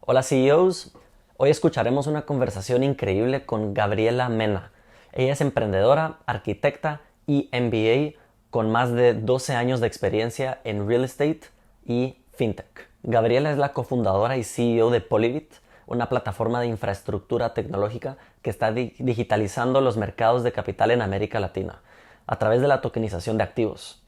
Hola CEOs, hoy escucharemos una conversación increíble con Gabriela Mena. Ella es emprendedora, arquitecta y MBA con más de 12 años de experiencia en real estate y fintech. Gabriela es la cofundadora y CEO de Polybit, una plataforma de infraestructura tecnológica que está digitalizando los mercados de capital en América Latina a través de la tokenización de activos.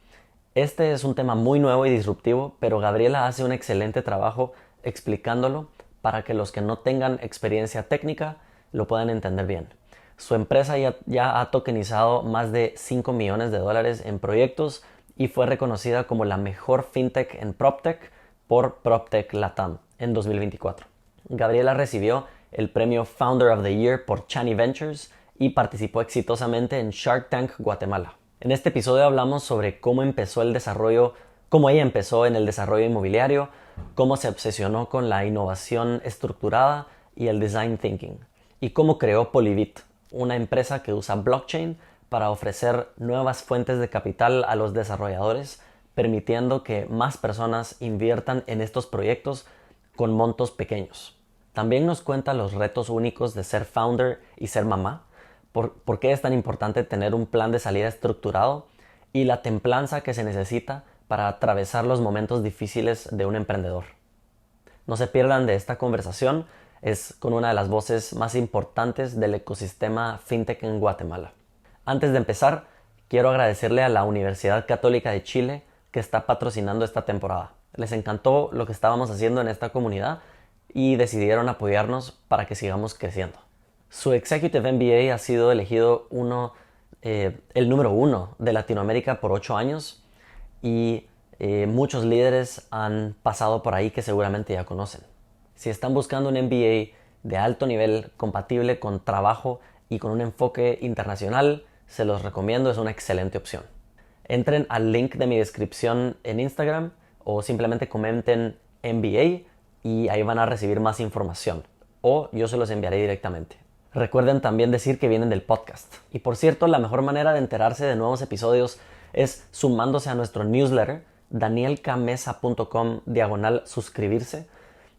Este es un tema muy nuevo y disruptivo, pero Gabriela hace un excelente trabajo explicándolo para que los que no tengan experiencia técnica lo puedan entender bien. Su empresa ya ha tokenizado más de 5 millones de dólares en proyectos y fue reconocida como la mejor fintech en PropTech por PropTech Latam en 2024. Gabriela recibió el premio Founder of the Year por Chani Ventures y participó exitosamente en Shark Tank Guatemala. En este episodio hablamos sobre cómo ella empezó en el desarrollo inmobiliario, cómo se obsesionó con la innovación estructurada y el design thinking, y cómo creó Polybit, una empresa que usa blockchain para ofrecer nuevas fuentes de capital a los desarrolladores, permitiendo que más personas inviertan en estos proyectos con montos pequeños. También nos cuenta los retos únicos de ser founder y ser mamá, por qué es tan importante tener un plan de salida estructurado y la templanza que se necesita para atravesar los momentos difíciles de un emprendedor. No se pierdan de esta conversación, es con una de las voces más importantes del ecosistema fintech en Guatemala. Antes de empezar, quiero agradecerle a la Universidad Católica de Chile que está patrocinando esta temporada. Les encantó lo que estábamos haciendo en esta comunidad y decidieron apoyarnos para que sigamos creciendo. Su Executive MBA ha sido elegido el número 1 de Latinoamérica por 8 años y muchos líderes han pasado por ahí que seguramente ya conocen. Si están buscando un MBA de alto nivel compatible con trabajo y con un enfoque internacional, se los recomiendo, es una excelente opción. Entren al link de mi descripción en Instagram o simplemente comenten MBA y ahí van a recibir más información o yo se los enviaré directamente. Recuerden también decir que vienen del podcast. Y por cierto, la mejor manera de enterarse de nuevos episodios es sumándose a nuestro newsletter danielcamesa.com/suscribirse.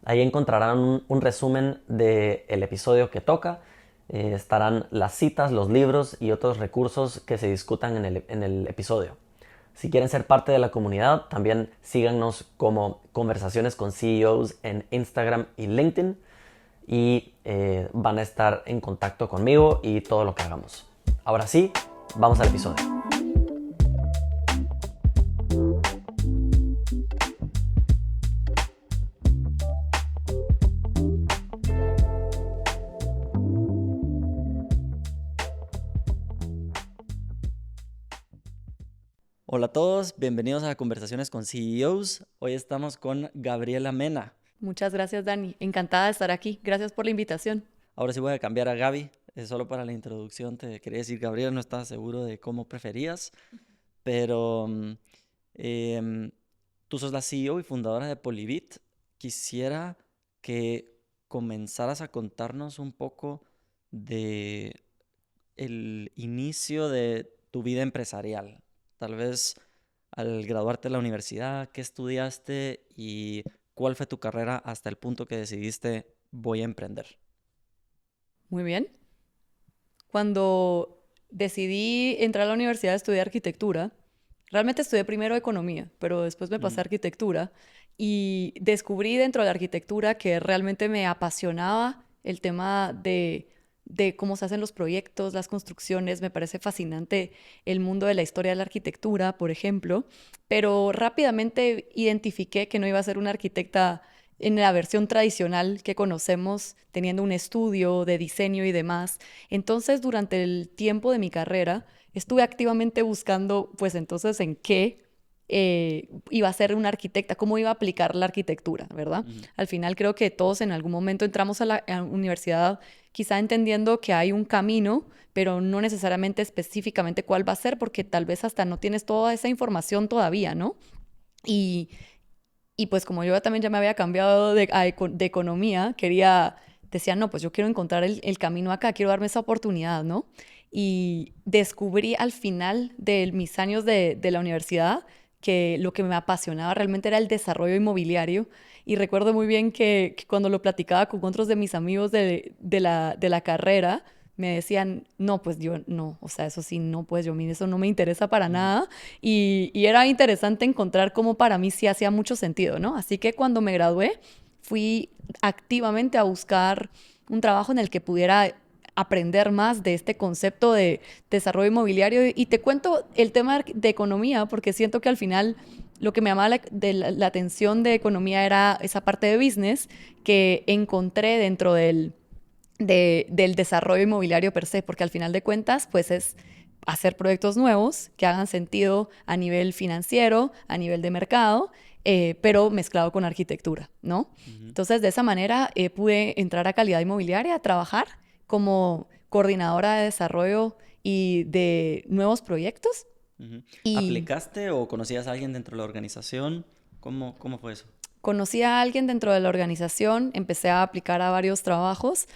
Ahí encontrarán un resumen del episodio que toca. Estarán las citas, los libros y otros recursos que se discutan en el episodio. Si quieren ser parte de la comunidad, también síganos como Conversaciones con CEOs en Instagram y LinkedIn y van a estar en contacto conmigo y todo lo que hagamos. Ahora sí, vamos al episodio. Hola a todos, bienvenidos a Conversaciones con CEOs. Hoy estamos con Gabriela Mena. Muchas gracias, Dani. Encantada de estar aquí. Gracias por la invitación. Ahora sí voy a cambiar a Gaby. Solo para la introducción te quería decir, Gabriela, no estaba seguro de cómo preferías, pero em, tú sos la CEO y fundadora de Polybit. Quisiera que comenzaras a contarnos un poco de el inicio de tu vida empresarial. Tal vez al graduarte de la universidad, qué estudiaste y cuál fue tu carrera hasta el punto que decidiste voy a emprender. Muy bien. Cuando decidí entrar a la universidad a estudiar arquitectura, realmente estudié primero economía, pero después me pasé a arquitectura y descubrí dentro de la arquitectura que realmente me apasionaba el tema de cómo se hacen los proyectos, las construcciones. Me parece fascinante el mundo de la historia de la arquitectura, por ejemplo, pero rápidamente identifiqué que no iba a ser una arquitecta en la versión tradicional que conocemos, teniendo un estudio de diseño y demás. Entonces, durante el tiempo de mi carrera, estuve activamente buscando, pues entonces, en qué iba a ser una arquitecta, cómo iba a aplicar la arquitectura, ¿verdad? Ujú. Al final creo que todos en algún momento entramos a la universidad quizá entendiendo que hay un camino, pero no necesariamente específicamente cuál va a ser, porque tal vez hasta no tienes toda esa información todavía, ¿no? Y, y pues como yo también ya me había cambiado de economía, decía, no, pues yo quiero encontrar el camino acá, quiero darme esa oportunidad, ¿no? Y descubrí al final de mis años de la universidad que lo que me apasionaba realmente era el desarrollo inmobiliario. Y recuerdo muy bien que cuando lo platicaba con otros de mis amigos de la carrera, me decían, no, pues yo no, o sea, eso sí, no, pues yo, a mí eso no me interesa para Ujú. nada. Y era interesante encontrar cómo para mí sí hacía mucho sentido, ¿no? Así que cuando me gradué, fui activamente a buscar un trabajo en el que pudiera aprender más de este concepto de desarrollo inmobiliario. Y te cuento el tema de economía, porque siento que al final lo que me llamaba la atención de economía era esa parte de business que encontré dentro del desarrollo inmobiliario per se, porque al final de cuentas, pues es hacer proyectos nuevos que hagan sentido a nivel financiero, a nivel de mercado, pero mezclado con arquitectura, ¿no? Ujú. Entonces, de esa manera pude entrar a Calidad Inmobiliaria a trabajar como coordinadora de desarrollo y de nuevos proyectos. Ujú. Y ¿Aplicaste o conocías a alguien dentro de la organización? ¿Cómo fue eso? conocí a alguien dentro de la organización, empecé a aplicar a varios trabajos,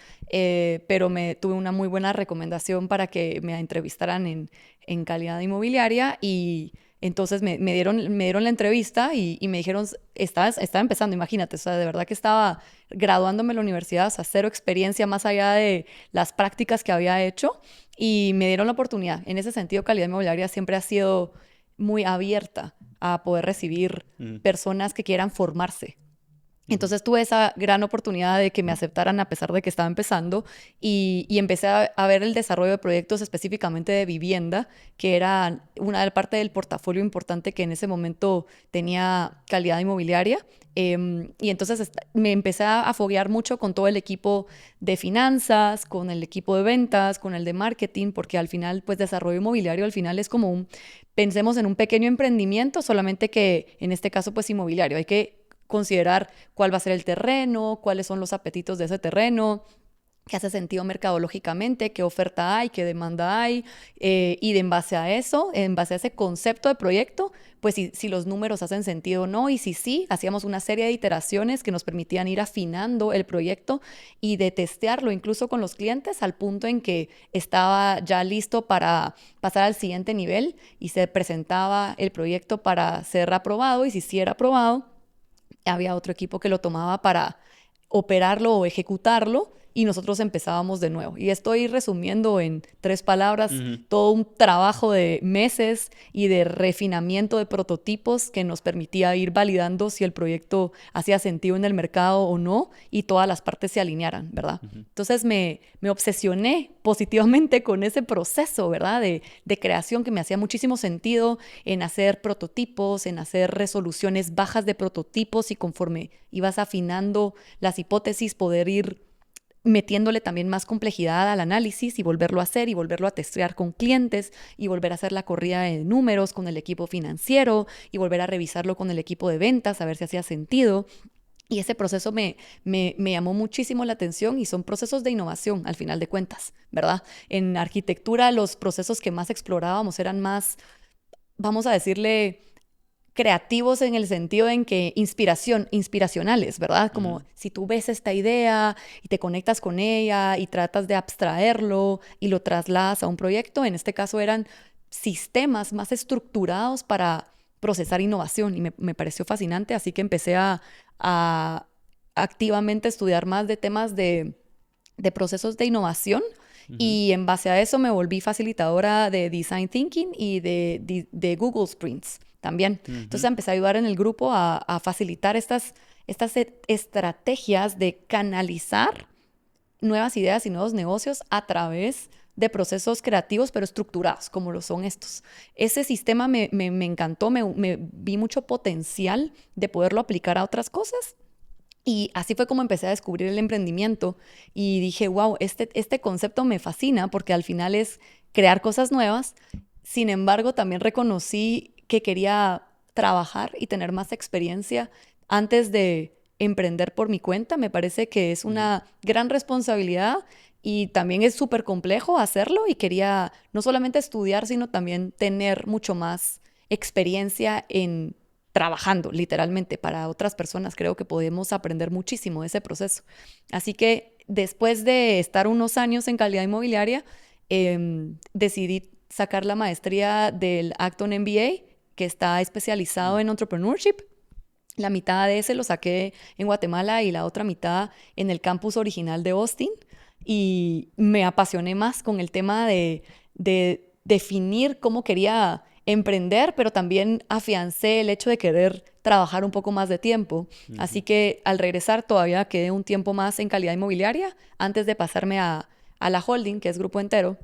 pero tuve una muy buena recomendación para que me entrevistaran en calidad inmobiliaria y entonces me dieron la entrevista y me dijeron, estaba empezando, imagínate, o sea, de verdad que estaba graduándome en la universidad, o sea, cero experiencia más allá de las prácticas que había hecho y me dieron la oportunidad. En ese sentido, calidad inmobiliaria siempre ha sido muy abierta a poder recibir Ujú. personas que quieran formarse. Ujú. Entonces tuve esa gran oportunidad de que me aceptaran a pesar de que estaba empezando y empecé a ver el desarrollo de proyectos específicamente de vivienda, que era una parte del portafolio importante que en ese momento tenía calidad inmobiliaria. Y entonces me empecé a foguear mucho con todo el equipo de finanzas, con el equipo de ventas, con el de marketing, porque al final, pues desarrollo inmobiliario al final es como pensemos en un pequeño emprendimiento, solamente que en este caso, pues inmobiliario. Hay que considerar cuál va a ser el terreno, cuáles son los apetitos de ese terreno, qué hace sentido mercadológicamente, qué oferta hay, qué demanda hay, y en base a eso, en base a ese concepto de proyecto, pues si los números hacen sentido o no, y si sí, hacíamos una serie de iteraciones que nos permitían ir afinando el proyecto y de testearlo incluso con los clientes al punto en que estaba ya listo para pasar al siguiente nivel y se presentaba el proyecto para ser aprobado y si sí era aprobado, había otro equipo que lo tomaba para operarlo o ejecutarlo y nosotros empezábamos de nuevo. Y estoy resumiendo en 3 palabras Ujú. todo un trabajo de meses y de refinamiento de prototipos que nos permitía ir validando si el proyecto hacía sentido en el mercado o no y todas las partes se alinearan, ¿verdad? Ujú. Entonces me obsesioné positivamente con ese proceso, ¿verdad? De creación que me hacía muchísimo sentido en hacer prototipos, en hacer resoluciones bajas de prototipos y conforme ibas afinando las hipótesis, poder ir metiéndole también más complejidad al análisis y volverlo a hacer y volverlo a testear con clientes y volver a hacer la corrida de números con el equipo financiero y volver a revisarlo con el equipo de ventas a ver si hacía sentido. Y ese proceso me llamó muchísimo la atención y son procesos de innovación al final de cuentas, ¿verdad? En arquitectura los procesos que más explorábamos eran más, vamos a decirle, creativos en el sentido en que inspiracionales, ¿verdad? Como Ujú. si tú ves esta idea y te conectas con ella y tratas de abstraerlo y lo trasladas a un proyecto, en este caso eran sistemas más estructurados para procesar innovación y me pareció fascinante, así que empecé a activamente estudiar más de temas de procesos de innovación Ujú. y en base a eso me volví facilitadora de Design Thinking y de Google Sprints también. Entonces Ujú. empecé a ayudar en el grupo a facilitar estas estrategias de canalizar nuevas ideas y nuevos negocios a través de procesos creativos pero estructurados, como lo son estos. Ese sistema me encantó, me vi mucho potencial de poderlo aplicar a otras cosas y así fue como empecé a descubrir el emprendimiento y dije, wow, este concepto me fascina porque al final es crear cosas nuevas. Sin embargo, también reconocí que quería trabajar y tener más experiencia antes de emprender por mi cuenta. Me parece que es Ujú. una gran responsabilidad y también es súper complejo hacerlo y quería no solamente estudiar, sino también tener mucho más experiencia en trabajando literalmente para otras personas. Creo que podemos aprender muchísimo de ese proceso. Así que después de estar unos años en calidad inmobiliaria, decidí sacar la maestría del Acton MBA que está especializado en entrepreneurship. La mitad de ese lo saqué en Guatemala y la otra mitad en el campus original de Austin. Y me apasioné más con el tema de definir cómo quería emprender, pero también afiancé el hecho de querer trabajar un poco más de tiempo. Así que al regresar todavía quedé un tiempo más en calidad inmobiliaria antes de pasarme a la holding, que es Grupo Entero.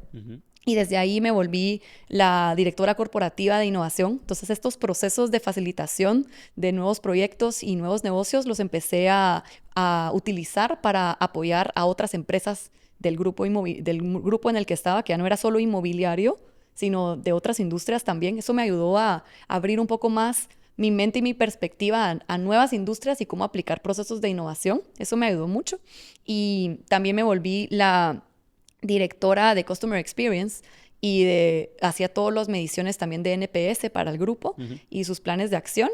Y desde ahí me volví la directora corporativa de innovación. Entonces, estos procesos de facilitación de nuevos proyectos y nuevos negocios los empecé a utilizar para apoyar a otras empresas del grupo en el que estaba, que ya no era solo inmobiliario, sino de otras industrias también. Eso me ayudó a abrir un poco más mi mente y mi perspectiva a nuevas industrias y cómo aplicar procesos de innovación. Eso me ayudó mucho. Y también me volví la directora de Customer Experience y hacía todas las mediciones también de NPS para el grupo y sus planes de acción.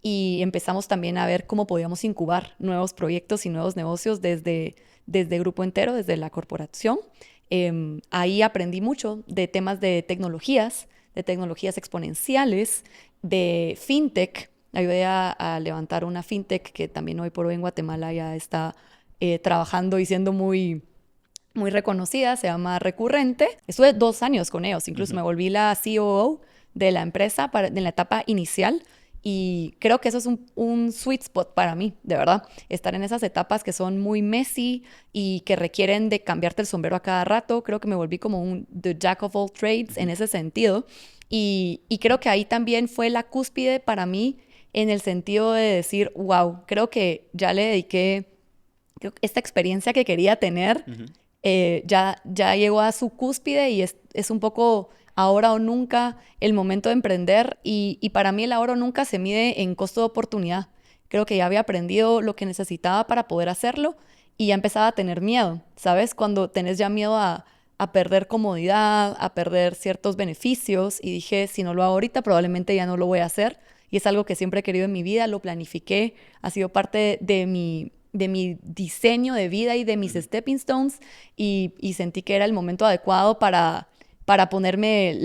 Y empezamos también a ver cómo podíamos incubar nuevos proyectos y nuevos negocios desde Grupo Entero, desde la corporación. Ahí aprendí mucho de temas de tecnologías exponenciales, de fintech. Ayudé a levantar una fintech que también hoy por hoy en Guatemala ya está trabajando y siendo muy reconocida, se llama Recurrente. Estuve 2 años con ellos, incluso me volví la COO de la empresa en la etapa inicial y creo que eso es un sweet spot para mí, de verdad. Estar en esas etapas que son muy messy y que requieren de cambiarte el sombrero a cada rato. Creo que me volví como the jack of all trades en ese sentido y creo que ahí también fue la cúspide para mí en el sentido de decir, wow, creo que ya le dediqué esta experiencia que quería tener. Ya llegó a su cúspide y es un poco ahora o nunca el momento de emprender y para mí el ahora o nunca se mide en costo de oportunidad. Creo que ya había aprendido lo que necesitaba para poder hacerlo y ya empezaba a tener miedo, ¿sabes? Cuando tenés ya miedo a perder comodidad, a perder ciertos beneficios y dije, si no lo hago ahorita probablemente ya no lo voy a hacer y es algo que siempre he querido en mi vida, lo planifiqué, ha sido parte de mi diseño de vida y de mis stepping stones y sentí que era el momento adecuado para ponerme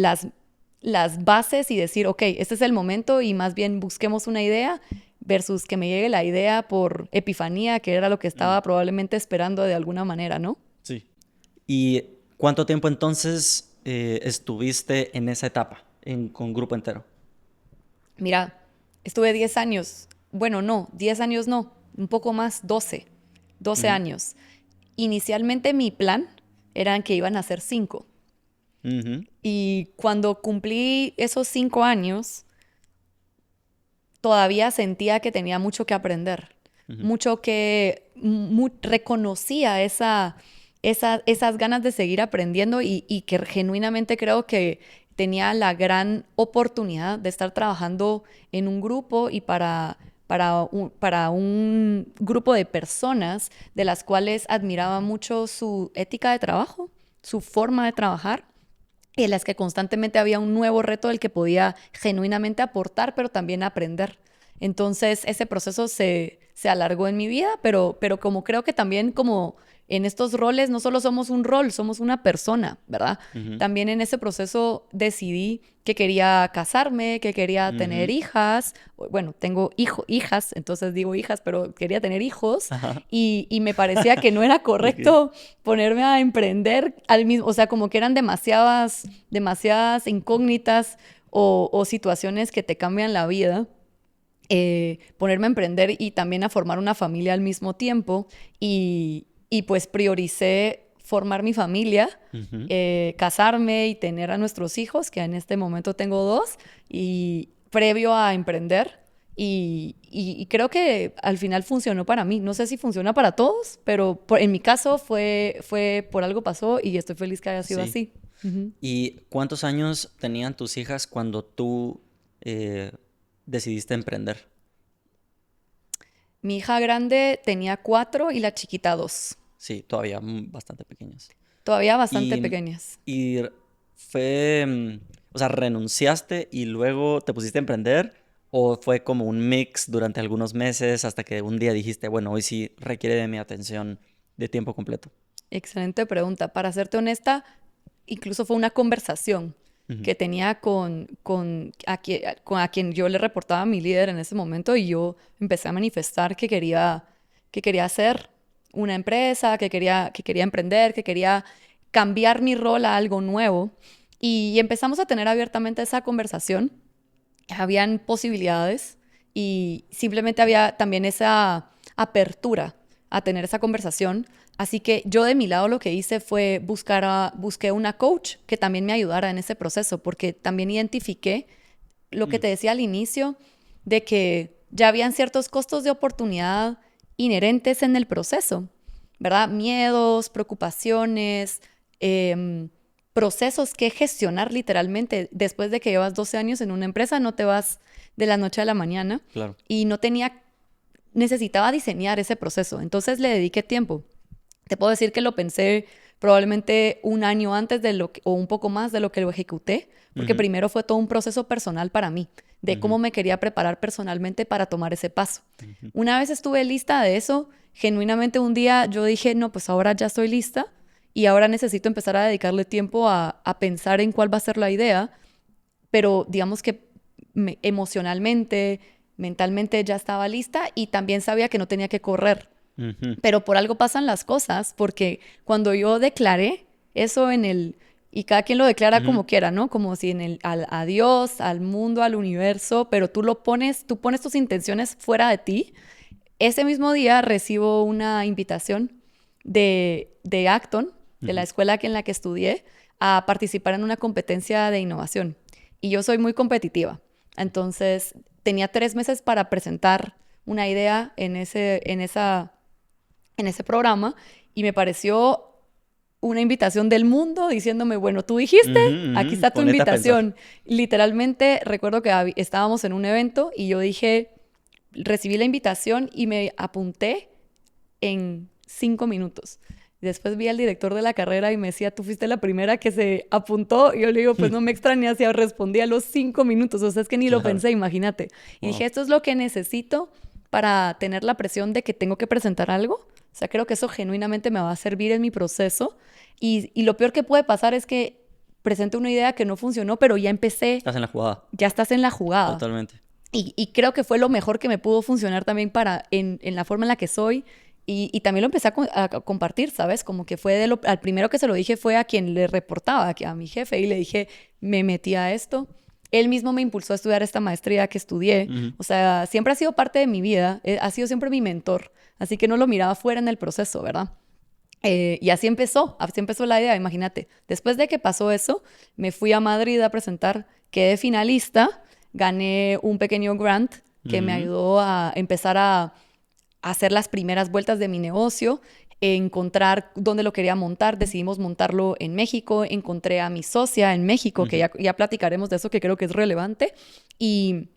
las bases y decir, ok, este es el momento y más bien busquemos una idea versus que me llegue la idea por epifanía, que era lo que estaba probablemente esperando de alguna manera, ¿no? Sí. ¿Y cuánto tiempo entonces estuviste en esa etapa con Grupo Entero? Mira, estuve 10 años. Bueno, no, 10 años no. Un poco más, 12 años. Inicialmente mi plan era que iban a ser 5. Y cuando cumplí esos 5 años, todavía sentía que tenía mucho que aprender. Mucho que reconocía esas ganas de seguir aprendiendo y que genuinamente creo que tenía la gran oportunidad de estar trabajando en un grupo y para un grupo de personas de las cuales admiraba mucho su ética de trabajo, su forma de trabajar, y en las que constantemente había un nuevo reto del que podía genuinamente aportar, pero también aprender. Entonces, ese proceso se alargó en mi vida, pero como creo que también como en estos roles no solo somos un rol, somos una persona, ¿verdad? También en ese proceso decidí que quería casarme, que quería tener hijas. Bueno, tengo hijas, entonces digo hijas, pero quería tener hijos. Y me parecía que no era correcto ponerme a emprender al mismo, o sea, como que eran demasiadas incógnitas o situaciones que te cambian la vida. Ponerme a emprender y también a formar una familia al mismo tiempo y pues prioricé formar mi familia, casarme y tener a nuestros hijos, que en este momento tengo 2, y previo a emprender. Y creo que al final funcionó para mí. No sé si funciona para todos, pero en mi caso fue por algo pasó y estoy feliz que haya sido así. ¿Y cuántos años tenían tus hijas cuando tú decidiste emprender? Mi hija grande tenía 4 y la chiquita 2. Sí, todavía bastante pequeñas. Todavía bastante pequeñas. Y fue, o sea, ¿renunciaste y luego te pusiste a emprender? ¿O fue como un mix durante algunos meses hasta que un día dijiste, bueno, hoy sí requiere de mi atención de tiempo completo? Excelente pregunta. Para serte honesta, incluso fue una conversación. que tenía con a quien yo le reportaba a mi líder en ese momento, y yo empecé a manifestar que quería hacer una empresa, que quería emprender, que quería cambiar mi rol a algo nuevo. Y empezamos a tener abiertamente esa conversación. Habían posibilidades y simplemente había también esa apertura a tener esa conversación. Así que yo de mi lado lo que hice fue busqué una coach que también me ayudara en ese proceso, porque también identifiqué lo que te decía al inicio, de que ya habían ciertos costos de oportunidad inherentes en el proceso, ¿verdad? Miedos, preocupaciones, procesos que gestionar literalmente. Después de que llevas 12 años en una empresa, no te vas de la noche a la mañana. Claro. Y necesitaba diseñar ese proceso. Entonces le dediqué tiempo. Te puedo decir que lo pensé probablemente un año antes o un poco más de lo que lo ejecuté, porque primero fue todo un proceso personal para mí, de cómo me quería preparar personalmente para tomar ese paso. Una vez estuve lista de eso, genuinamente un día yo dije, no, pues ahora ya estoy lista y ahora necesito empezar a dedicarle tiempo a pensar en cuál va a ser la idea, pero digamos que emocionalmente, mentalmente ya estaba lista y también sabía que no tenía que correr. Pero por algo pasan las cosas, porque cuando yo declaré eso y cada quien lo declara como quiera, ¿no? Como si a Dios, al mundo, al universo, pero tú pones tus intenciones fuera de ti. Ese mismo día recibo una invitación de Acton, de la escuela en la que estudié, a participar en una competencia de innovación. Y yo soy muy competitiva. Entonces, tenía 3 meses para presentar una idea en ese programa, y me pareció una invitación del mundo diciéndome, bueno, tú dijiste, aquí está tu invitación. Literalmente recuerdo que estábamos en un evento y yo dije, recibí la invitación y me apunté en 5 minutos. Después vi al director de la carrera y me decía, tú fuiste la primera que se apuntó. Y yo le digo, pues no me extraña si respondí a los 5 minutos. O sea, es que ni lo pensé, imagínate. Y dije, esto es lo que necesito para tener la presión de que tengo que presentar algo. O sea, creo que eso genuinamente me va a servir en mi proceso. Y lo peor que puede pasar es que presente una idea que no funcionó, pero ya empecé. Estás en la jugada. Ya estás en la jugada. Totalmente. Y creo que fue lo mejor que me pudo funcionar también en la forma en la que soy. Y también lo empecé a compartir, ¿sabes? Como que al primero que se lo dije fue a quien le reportaba, a mi jefe, y le dije, me metí a esto. Él mismo me impulsó a estudiar esta maestría que estudié. O sea, siempre ha sido parte de mi vida. Ha sido siempre mi mentor. Así que no lo miraba fuera en el proceso, ¿verdad? Y así empezó la idea, imagínate. Después de que pasó eso, me fui a Madrid a presentar, quedé finalista, gané un pequeño grant que me ayudó a empezar a hacer las primeras vueltas de mi negocio, encontrar dónde lo quería montar. Decidimos montarlo en México. Encontré a mi socia en México, que ya platicaremos de eso, que creo que es relevante. Y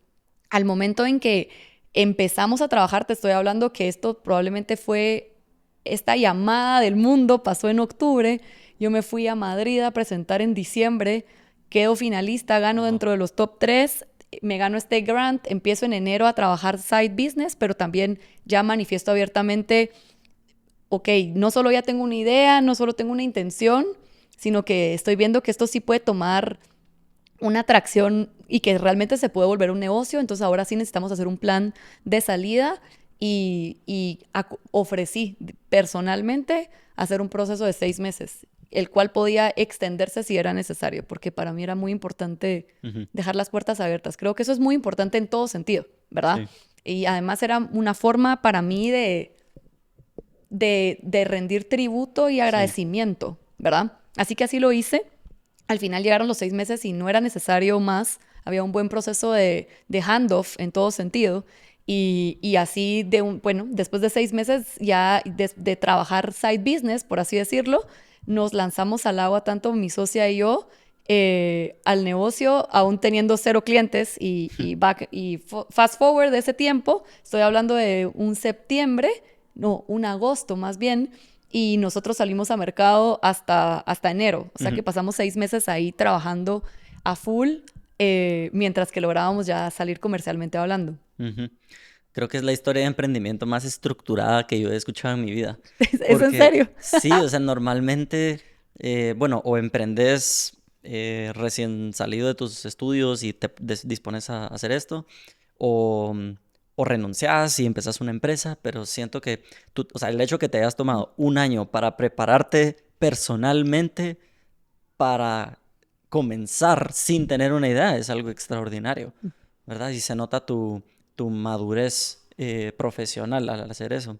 al momento en que empezamos a trabajar, te estoy hablando que esto probablemente fue esta llamada del mundo, pasó en octubre. Yo me fui a Madrid a presentar en diciembre, quedo finalista, gano dentro de los top 3, me gano este grant, empiezo en enero a trabajar side business, pero también ya manifiesto abiertamente, ok, no solo ya tengo una idea, no solo tengo una intención, sino que estoy viendo que esto sí puede tomar una atracción y que realmente se puede volver un negocio. Entonces ahora sí necesitamos hacer un plan de salida y ofrecí personalmente hacer un proceso de 6 meses, el cual podía extenderse si era necesario, porque para mí era muy importante dejar las puertas abiertas. Creo que eso es muy importante en todo sentido, ¿verdad? Sí. Y además era una forma para mí de rendir tributo y agradecimiento, ¿verdad? Así que así lo hice. Al final llegaron los 6 meses y no era necesario más. Había un buen proceso de handoff en todo sentido. Y así, después de 6 meses ya de trabajar side business, por así decirlo, nos lanzamos al agua, tanto mi socia y yo, al negocio, aún teniendo 0 clientes. Y fast forward de ese tiempo, estoy hablando de un agosto más bien, y nosotros salimos a mercado hasta enero. O sea que pasamos 6 meses ahí trabajando a full, mientras que lográbamos ya salir comercialmente hablando. Creo que es la historia de emprendimiento más estructurada que yo he escuchado en mi vida. ¿Es en serio? Sí, o sea, normalmente, o emprendes recién salido de tus estudios y te dispones a hacer esto, o, o renuncias y empezás una empresa, pero siento que tú, o sea, el hecho que te hayas tomado un año para prepararte personalmente para comenzar sin tener una idea es algo extraordinario, ¿verdad? Y se nota tu madurez profesional al hacer eso.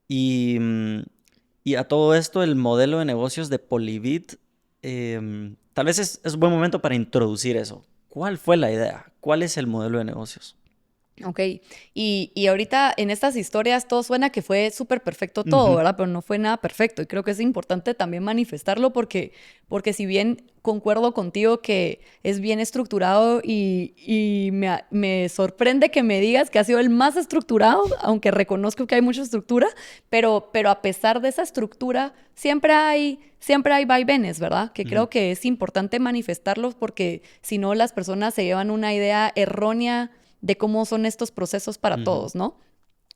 Y, y a todo esto, el modelo de negocios de Polybit, tal vez es un buen momento para introducir eso. ¿Cuál fue la idea? ¿Cuál es el modelo de negocios? Ok, y ahorita en estas historias todo suena que fue súper perfecto todo, Ujú, ¿verdad? Pero no fue nada perfecto y creo que es importante también manifestarlo porque si bien concuerdo contigo que es bien estructurado y me sorprende que me digas que ha sido el más estructurado, aunque reconozco que hay mucha estructura, pero a pesar de esa estructura siempre hay vaivenes, ¿verdad? Que ujú, creo que es importante manifestarlos porque si no las personas se llevan una idea errónea de cómo son estos procesos para ujú, todos, ¿no?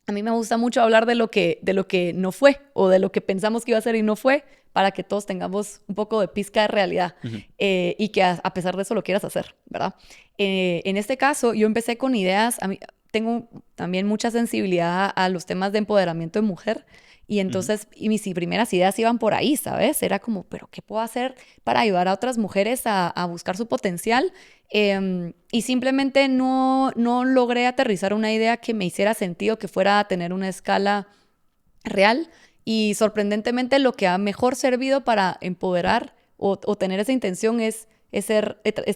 A mí me gusta mucho hablar de lo que no fue o de lo que pensamos que iba a ser y no fue para que todos tengamos un poco de pizca de realidad ujú, y que a pesar de eso lo quieras hacer, ¿verdad? En este caso, yo empecé con ideas, a mí, tengo también mucha sensibilidad a los temas de empoderamiento de mujer y ujú, entonces y mis primeras ideas iban por ahí, ¿sabes? Era como, pero ¿qué puedo hacer para ayudar a otras mujeres a buscar su potencial? Y simplemente no logré aterrizar una idea que me hiciera sentido, que fuera a tener una escala real. Y sorprendentemente lo que ha mejor servido para empoderar o tener esa intención es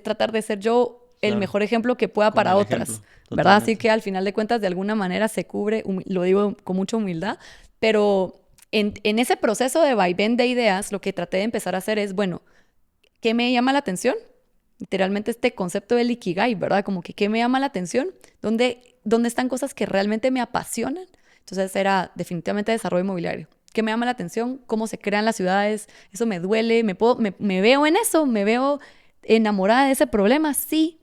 tratar de ser yo el claro, mejor ejemplo que pueda con para el otras, ejemplo, ¿verdad? Así totalmente. que al final de cuentas, de alguna manera se cubre, lo digo con mucha humildad, pero en ese proceso de vaivén de ideas, lo que traté de empezar a hacer es, bueno, ¿qué me llama la atención? Literalmente este concepto del ikigai, ¿verdad? Como que ¿qué me llama la atención? ¿Dónde están cosas que realmente me apasionan? Entonces era definitivamente desarrollo inmobiliario. ¿Qué me llama la atención? ¿Cómo se crean las ciudades? Eso me duele, me veo en eso, me veo enamorada de ese problema, sí.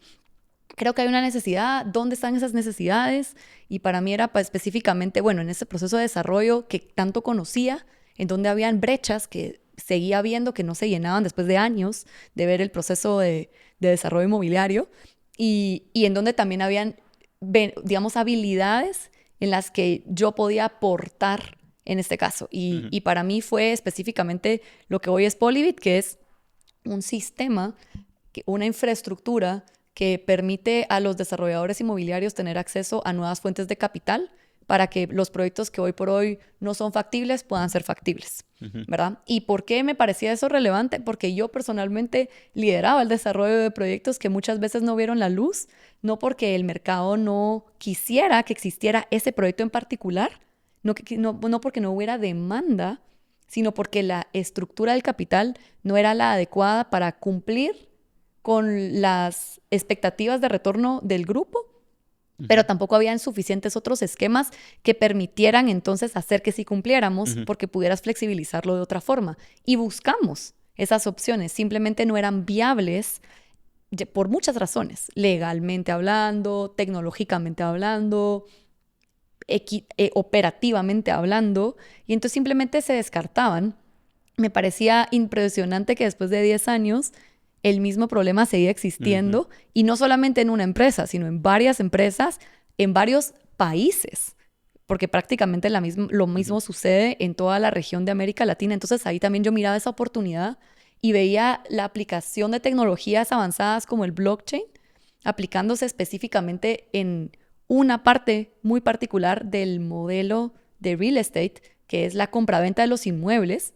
Creo que hay una necesidad, ¿dónde están esas necesidades? Y para mí era específicamente, bueno, en ese proceso de desarrollo que tanto conocía, en donde habían brechas que seguía viendo que no se llenaban después de años de ver el proceso de desarrollo inmobiliario y en donde también habían, digamos, habilidades en las que yo podía aportar en este caso. Ujú, Y para mí fue específicamente lo que hoy es Polybit, que es un sistema, una infraestructura que permite a los desarrolladores inmobiliarios tener acceso a nuevas fuentes de capital para que los proyectos que hoy por hoy no son factibles puedan ser factibles, ujú, ¿verdad? ¿Y por qué me parecía eso relevante? Porque yo personalmente lideraba el desarrollo de proyectos que muchas veces no vieron la luz, no porque el mercado no quisiera que existiera ese proyecto en particular, no porque no hubiera demanda, sino porque la estructura del capital no era la adecuada para cumplir con las expectativas de retorno del grupo, ujú, pero tampoco habían suficientes otros esquemas que permitieran entonces hacer que sí cumpliéramos ujú, porque pudieras flexibilizarlo de otra forma. Y buscamos esas opciones, simplemente no eran viables por muchas razones, legalmente hablando, tecnológicamente hablando, operativamente hablando, y entonces simplemente se descartaban. Me parecía impresionante que después de 10 años el mismo problema seguía ujú, existiendo y no solamente en una empresa, sino en varias empresas, en varios países, porque prácticamente lo ujú. mismo sucede en toda la región de América Latina. Entonces ahí también yo miraba esa oportunidad y veía la aplicación de tecnologías avanzadas como el blockchain aplicándose específicamente en una parte muy particular del modelo de real estate, que es la compraventa de los inmuebles,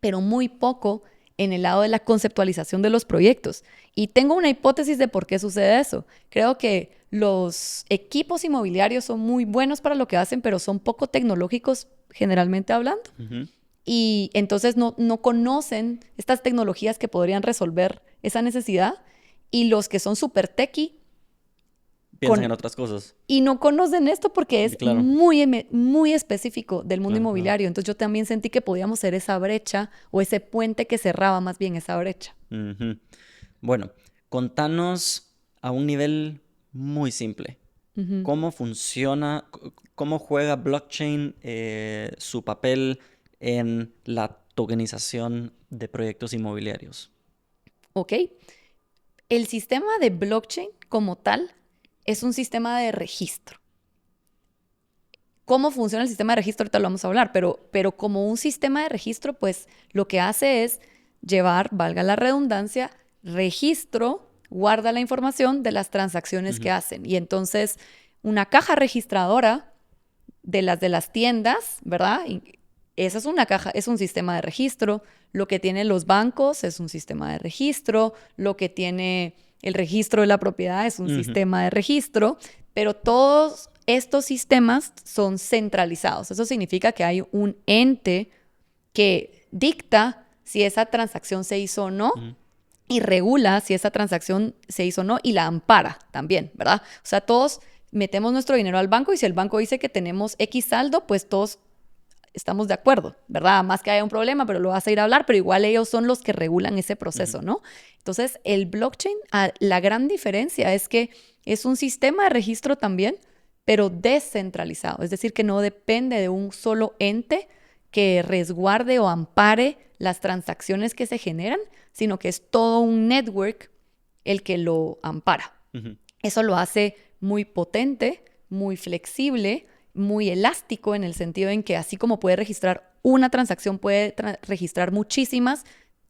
pero muy poco en el lado de la conceptualización de los proyectos. Y tengo una hipótesis de por qué sucede eso. Creo que los equipos inmobiliarios son muy buenos para lo que hacen, pero son poco tecnológicos generalmente hablando. Ujú. Y entonces no conocen estas tecnologías que podrían resolver esa necesidad. Y los que son súper techy Piensan con, en otras cosas. y no conocen esto porque Y es claro, muy específico del mundo claro, claro. inmobiliario. Entonces yo también sentí que podíamos ser esa brecha o ese puente que cerraba más bien esa brecha. Ujú. Bueno, contanos a un nivel muy simple. Ujú. ¿Cómo funciona, cómo juega blockchain su papel en la tokenización de proyectos inmobiliarios? ¿Ok? El sistema de blockchain como tal es un sistema de registro. ¿Cómo funciona el sistema de registro? Ahorita lo vamos a hablar, pero como un sistema de registro, pues lo que hace es llevar, valga la redundancia, registro, guarda la información de las transacciones que hacen. Y entonces, una caja registradora de las tiendas, ¿verdad? Y esa es una caja, es un sistema de registro. Lo que tienen los bancos es un sistema de registro. Lo que tiene el registro de la propiedad es un sistema de registro. Pero todos estos sistemas son centralizados. Eso significa que hay un ente que dicta si esa transacción se hizo o no y regula si esa transacción se hizo o no y la ampara también, ¿verdad? O sea, todos metemos nuestro dinero al banco y si el banco dice que tenemos X saldo, pues todos estamos de acuerdo, ¿verdad? Más que haya un problema, pero lo vas a ir a hablar, pero igual ellos son los que regulan ese proceso, ¿no? Entonces, el blockchain, la gran diferencia es que es un sistema de registro también, pero descentralizado. Es decir, que no depende de un solo ente que resguarde o ampare las transacciones que se generan, sino que es todo un network el que lo ampara. Eso lo hace muy potente, muy flexible, muy elástico en el sentido en que así como puede registrar una transacción, puede registrar muchísimas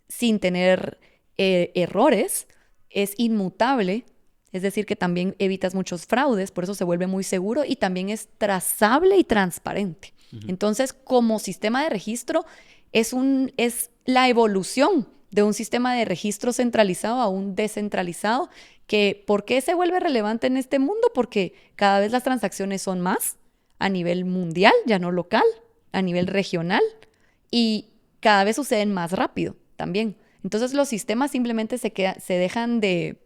sin tener errores, es inmutable, es decir, que también evitas muchos fraudes, por eso se vuelve muy seguro y también es trazable y transparente. Entonces, como sistema de registro, es la evolución de un sistema de registro centralizado a un descentralizado, que ¿por qué se vuelve relevante en este mundo? Porque cada vez las transacciones son más a nivel mundial, ya no local, a nivel regional, y cada vez suceden más rápido también. Entonces los sistemas simplemente se dejan de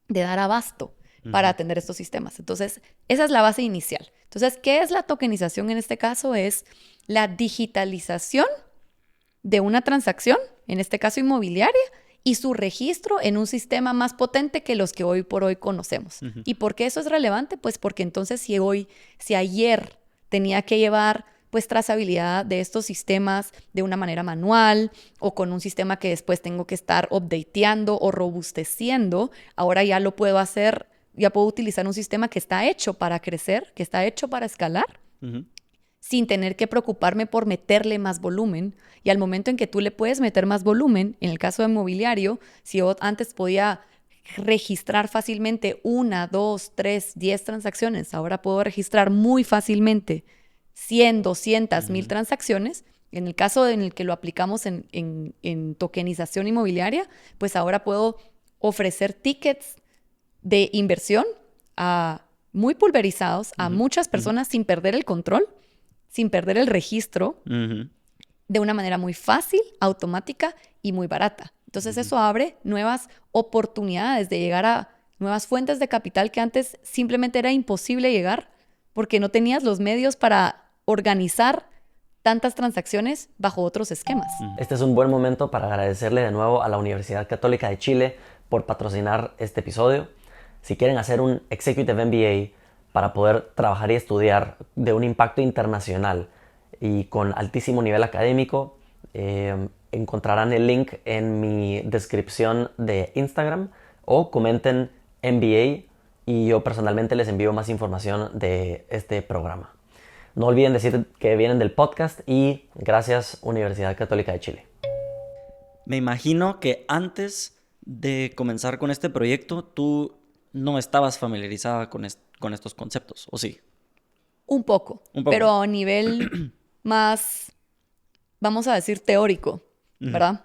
dar abasto para atender estos sistemas. Entonces, esa es la base inicial. Entonces, ¿qué es la tokenización en este caso? Es la digitalización de una transacción, en este caso inmobiliaria, y su registro en un sistema más potente que los que hoy por hoy conocemos. ¿Y por qué eso es relevante? Pues porque entonces si ayer tenía que llevar pues trazabilidad de estos sistemas de una manera manual o con un sistema que después tengo que estar updateando o robusteciendo, ahora ya lo puedo hacer, ya puedo utilizar un sistema que está hecho para crecer, que está hecho para escalar, sin tener que preocuparme por meterle más volumen. Y al momento en que tú le puedes meter más volumen, en el caso de mobiliario, si yo antes podía registrar fácilmente 1, 2, 3, 10 transacciones, ahora puedo registrar muy fácilmente 100, 200, 1000 transacciones. En el caso en el que lo aplicamos en tokenización inmobiliaria, pues ahora puedo ofrecer tickets de inversión muy pulverizados a muchas personas sin perder el control, sin perder el registro, de una manera muy fácil, automática y muy barata. Entonces eso abre nuevas oportunidades de llegar a nuevas fuentes de capital que antes simplemente era imposible llegar porque no tenías los medios para organizar tantas transacciones bajo otros esquemas. Este es un buen momento para agradecerle de nuevo a la Universidad Católica de Chile por patrocinar este episodio. Si quieren hacer un Executive MBA para poder trabajar y estudiar de un impacto internacional y con altísimo nivel académico, encontrarán el link en mi descripción de Instagram o comenten MBA y yo personalmente les envío más información de este programa. No olviden decir que vienen del podcast y gracias Universidad Católica de Chile. Me imagino que antes de comenzar con este proyecto, tú no estabas familiarizada con estos conceptos, ¿o sí? Un poco, pero a nivel más, vamos a decir, teórico, ¿verdad?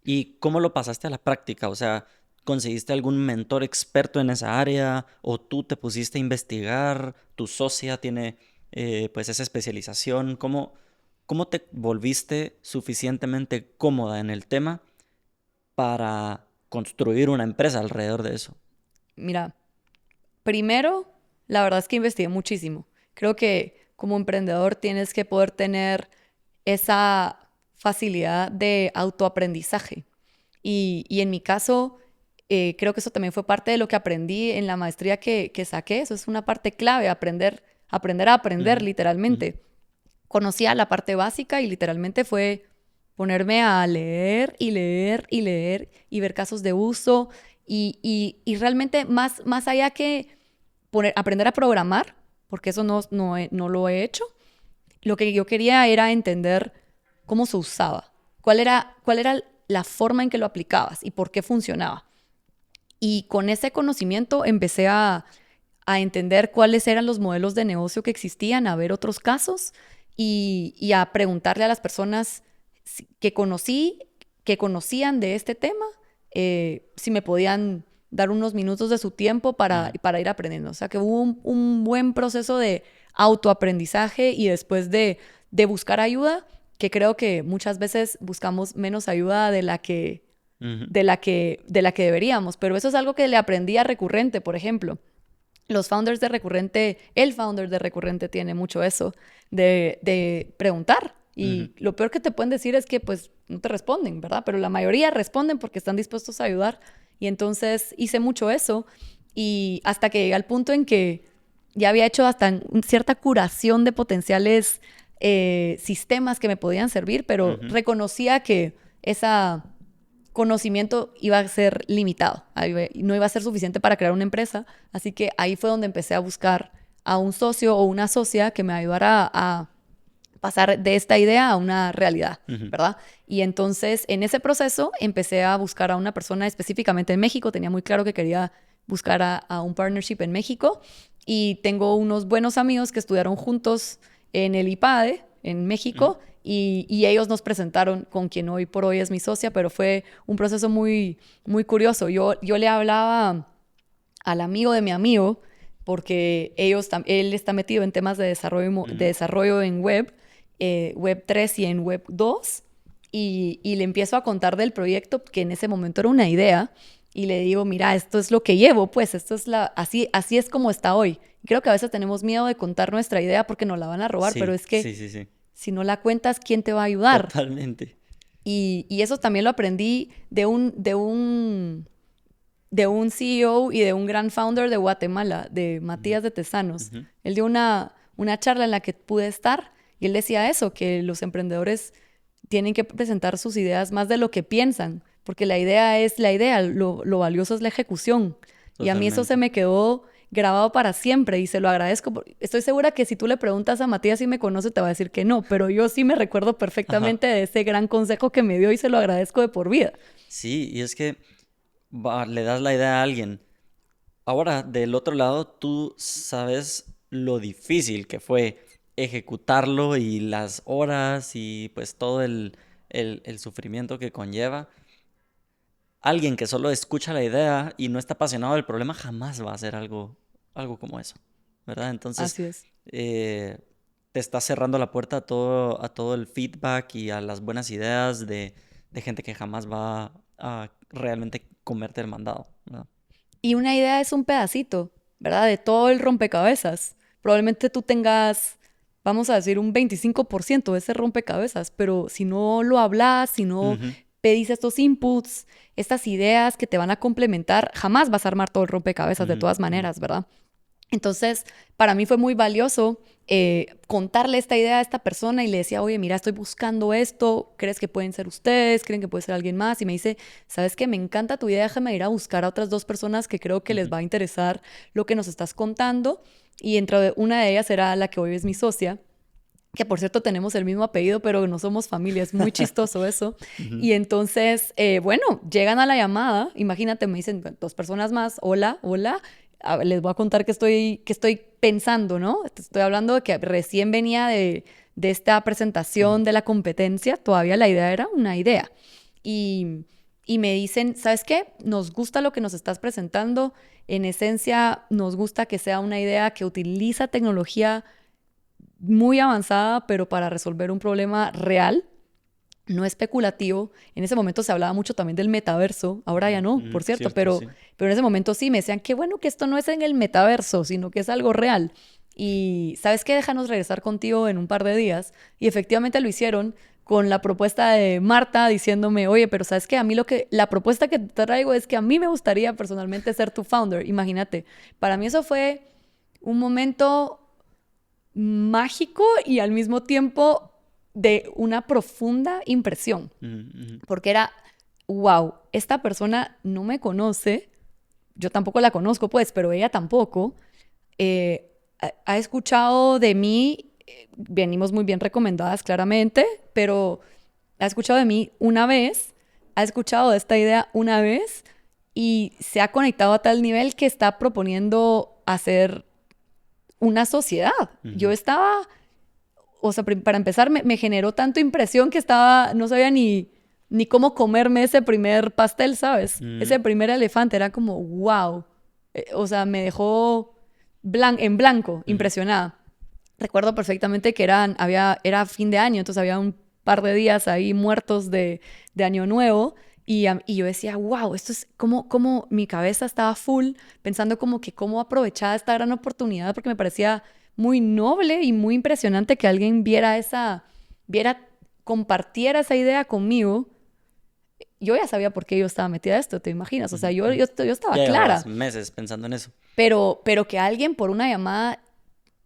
¿Y cómo lo pasaste a la práctica? O sea, ¿conseguiste algún mentor experto en esa área? ¿O tú te pusiste a investigar? ¿Tu socia tiene pues esa especialización? ¿Cómo te volviste suficientemente cómoda en el tema para construir una empresa alrededor de eso? Mira, primero, la verdad es que investigué muchísimo. Creo que como emprendedor tienes que poder tener esa facilidad de autoaprendizaje. Y en mi caso, creo que eso también fue parte de lo que aprendí en la maestría que saqué. Eso es una parte clave, aprender a aprender literalmente. Conocía la parte básica y literalmente fue ponerme a leer y leer y leer y ver casos de uso y realmente más allá que aprender a programar, porque eso no lo he hecho, lo que yo quería era entender cómo se usaba, cuál era la forma en que lo aplicabas y por qué funcionaba. Y con ese conocimiento empecé a entender cuáles eran los modelos de negocio que existían, a ver otros casos y a preguntarle a las personas que conocían de este tema, si me podían dar unos minutos de su tiempo para ir aprendiendo. O sea, que hubo un buen proceso de autoaprendizaje y después de buscar ayuda, que creo que muchas veces buscamos menos ayuda de la que deberíamos. Pero eso es algo que le aprendí a Recurrente, por ejemplo. Los founders de Recurrente, el founder de Recurrente tiene mucho eso de preguntar. Y lo peor que te pueden decir es que pues no te responden, ¿verdad? Pero la mayoría responden porque están dispuestos a ayudar. Y entonces hice mucho eso y hasta que llegué al punto en que ya había hecho hasta cierta curación de potenciales sistemas que me podían servir, pero reconocía que ese conocimiento iba a ser limitado, no iba a ser suficiente para crear una empresa, así que ahí fue donde empecé a buscar a un socio o una socia que me ayudara a pasar de esta idea a una realidad, ¿verdad? Y entonces, en ese proceso, empecé a buscar a una persona específicamente en México. Tenía muy claro que quería buscar a un partnership en México. Y tengo unos buenos amigos que estudiaron juntos en el IPADE, en México, y ellos nos presentaron con quien hoy por hoy es mi socia, pero fue un proceso muy, muy curioso. Yo le hablaba al amigo de mi amigo, porque él está metido en temas de desarrollo en web, Web 3 y en Web 2 y le empiezo a contar del proyecto que en ese momento era una idea y le digo, mira, esto es lo que llevo, pues esto es así es como está hoy. Y creo que a veces tenemos miedo de contar nuestra idea porque nos la van a robar, Sí, pero es que sí. si no la cuentas, ¿quién te va a ayudar? Totalmente. Y eso también lo aprendí de un CEO y de un gran founder de Guatemala, de Matías de Tesanos. Él dio una charla en la que pude estar y él decía eso, que los emprendedores tienen que presentar sus ideas más de lo que piensan, porque la idea es la idea, lo valioso es la ejecución. Totalmente. Y a mí eso se me quedó grabado para siempre y se lo agradezco. Estoy segura que si tú le preguntas a Matías si me conoce, te va a decir que no, pero yo sí me recuerdo perfectamente de ese gran consejo que me dio y se lo agradezco de por vida. Sí, y es que le das la idea a alguien. Ahora, del otro lado, tú sabes lo difícil que fue ejecutarlo y las horas y pues todo el sufrimiento que conlleva. Alguien que solo escucha la idea y no está apasionado del problema jamás va a hacer algo como eso, ¿verdad? Entonces, así es. Te está cerrando la puerta a todo el feedback y a las buenas ideas de gente que jamás va a realmente comerte el mandado, ¿verdad? Y una idea es un pedacito, ¿verdad? De todo el rompecabezas. Probablemente tú tengas, vamos a decir, un 25% de ese rompecabezas, pero si no lo hablas, si no pedís estos inputs, estas ideas que te van a complementar, jamás vas a armar todo el rompecabezas de todas maneras, ¿verdad? Entonces, para mí fue muy valioso contarle esta idea a esta persona y le decía, oye, mira, estoy buscando esto, ¿crees que pueden ser ustedes? ¿Creen que puede ser alguien más? Y me dice, ¿sabes qué? Me encanta tu idea, déjame ir a buscar a otras 2 personas que creo que les va a interesar lo que nos estás contando. Y una de ellas era la que hoy es mi socia, que por cierto tenemos el mismo apellido, pero no somos familia, es muy chistoso eso. Y entonces, bueno, llegan a la llamada, imagínate, me dicen 2 personas más, hola, les voy a contar que estoy pensando, ¿no? Estoy hablando de que recién venía de esta presentación de la competencia, todavía la idea era una idea. Y me dicen, ¿sabes qué? Nos gusta lo que nos estás presentando, en esencia nos gusta que sea una idea que utiliza tecnología muy avanzada, pero para resolver un problema real, no especulativo. En ese momento se hablaba mucho también del metaverso, ahora ya no, por cierto, pero en ese momento sí me decían, qué bueno que esto no es en el metaverso, sino que es algo real. Y ¿sabes qué? Déjanos regresar contigo en un par de días. Y efectivamente lo hicieron con la propuesta de Marta diciéndome, oye, pero ¿sabes qué? A mí la propuesta que te traigo es que a mí me gustaría personalmente ser tu founder. Imagínate, para mí eso fue un momento mágico y al mismo tiempo de una profunda impresión, Ujú. porque era, wow, esta persona no me conoce, yo tampoco la conozco, pues, pero ella tampoco. Ha escuchado de mí, venimos muy bien recomendadas claramente, pero ha escuchado de mí una vez, ha escuchado de esta idea una vez y se ha conectado a tal nivel que está proponiendo hacer una sociedad. Yo Ujú. estaba, o sea, para empezar, me generó tanto impresión que estaba, no sabía ni cómo comerme ese primer pastel, ¿sabes? Mm. Ese primer elefante era como, wow. O sea, me dejó en blanco, Ujú. impresionada. Recuerdo perfectamente que era fin de año, entonces había un par de días ahí muertos de Año Nuevo y yo decía, wow, esto es como mi cabeza estaba full pensando como que cómo aprovechar esta gran oportunidad porque me parecía muy noble y muy impresionante que alguien viera, compartiera esa idea conmigo. Yo ya sabía por qué yo estaba metida a esto, ¿te imaginas? O sea, Ujú. yo estaba Ya llevabas clara, meses pensando en eso. pero que alguien por una llamada